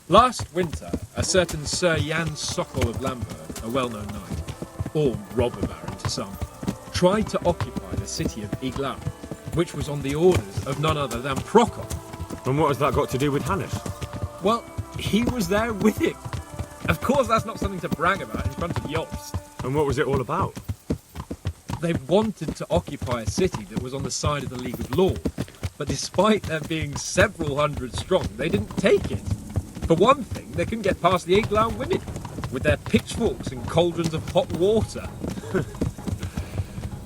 Last winter, a certain Sir Jan Sokol of Lamberg, a well-known knight, or robber baron to some, tried to occupy the city of Iglau, which was on the orders of none other than Prokop. And what has that got to do with Hanush? Well, he was there with him. Of course, that's not something to brag about in front of Yost. And what was it all about? They wanted to occupy a city that was on the side of the League of Lords, but despite there being several hundred strong, they didn't take it. For one thing, they couldn't get past the Iglau women, with their pitchforks and cauldrons of hot water.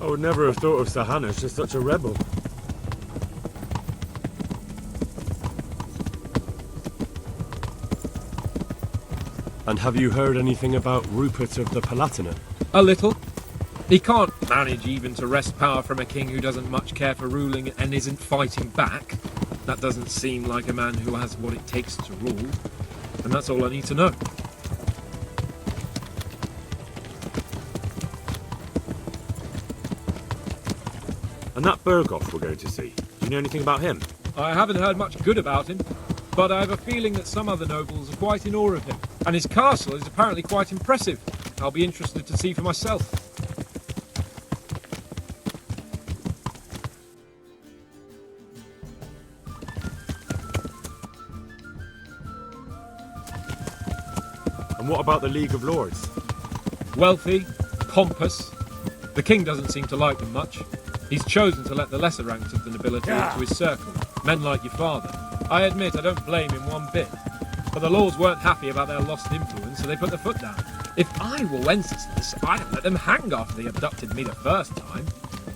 I would never have thought of Sir Hanush as such a rebel. And have you heard anything about Rupert of the Palatinate? A little. He can't manage even to wrest power from a king who doesn't much care for ruling and isn't fighting back. That doesn't seem like a man who has what it takes to rule. And that's all I need to know. And that Berghoff we're going to see, do you know anything about him? I haven't heard much good about him, but I have a feeling that some other nobles are quite in awe of him. And his castle is apparently quite impressive. I'll be interested to see for myself. And what about the League of Lords? Wealthy, pompous. The king doesn't seem to like them much. He's chosen to let the lesser ranks of the nobility into his circle, men like your father. I admit I don't blame him one bit. But the lords weren't happy about their lost influence, so they put their foot down. If I were Wenceslas, I'd have let them hang after they abducted me the first time.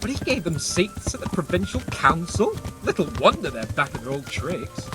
But he gave them seats at the provincial council? Little wonder they're back at their old tricks.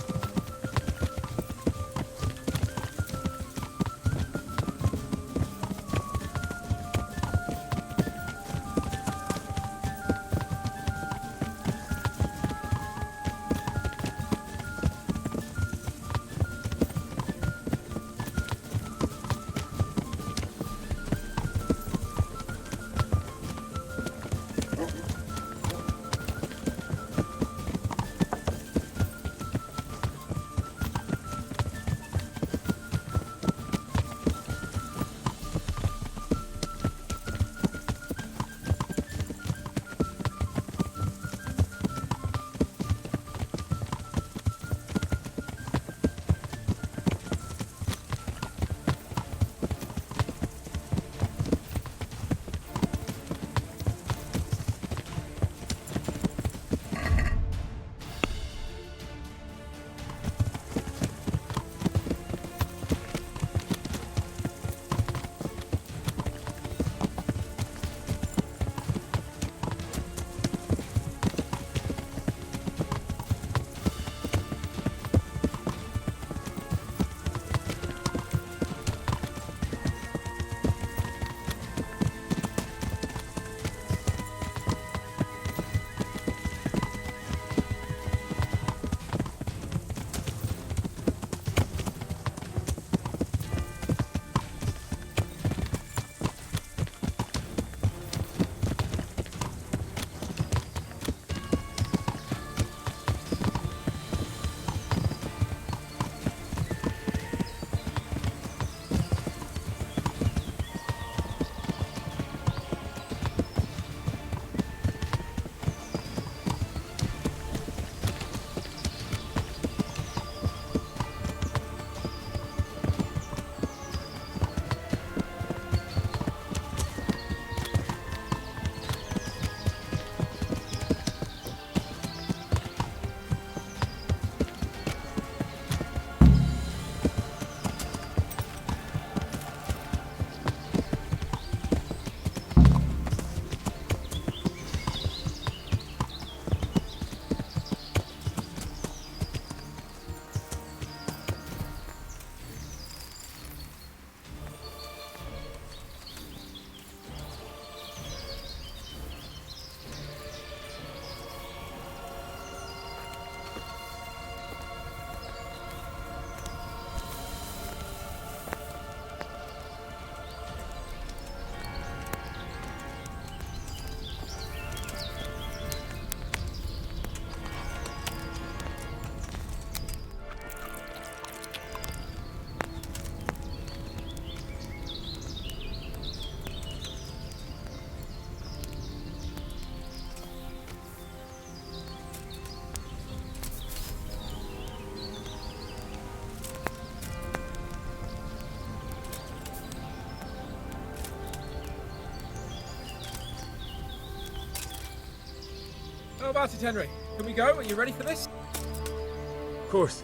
How about it, Henry? Can we go? Are you ready for this? Of course.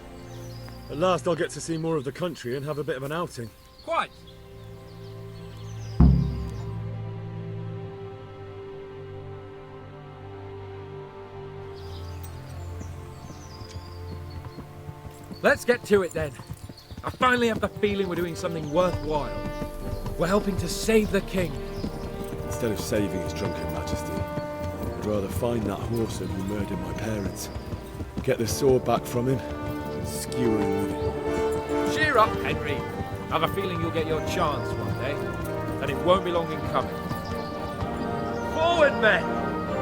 At last I'll get to see more of the country and have a bit of an outing. Quite. Let's get to it then. I finally have the feeling we're doing something worthwhile. We're helping to save the king. Instead of saving his drunken majesty, I'd rather find that whoreson who murdered my parents, get the sword back from him, and skewer him with it. Cheer up, Henry. I have a feeling you'll get your chance one day, and it won't be long in coming. Forward, men!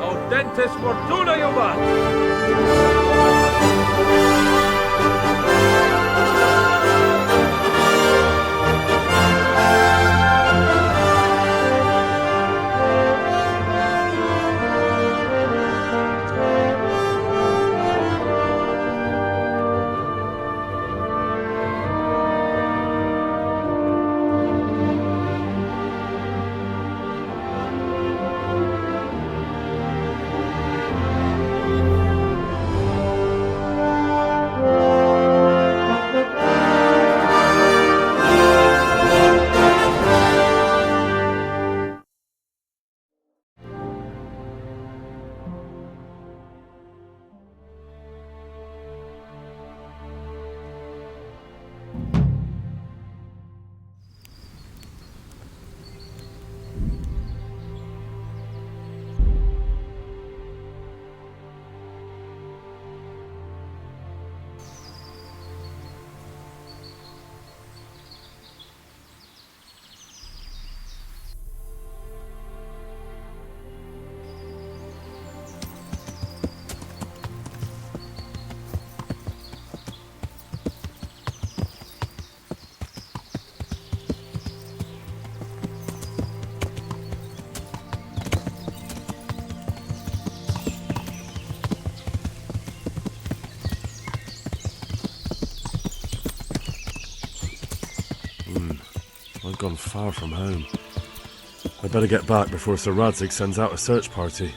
Audentes fortuna juvat! I've gone far from home. I'd better get back before Sir Radzig sends out a search party.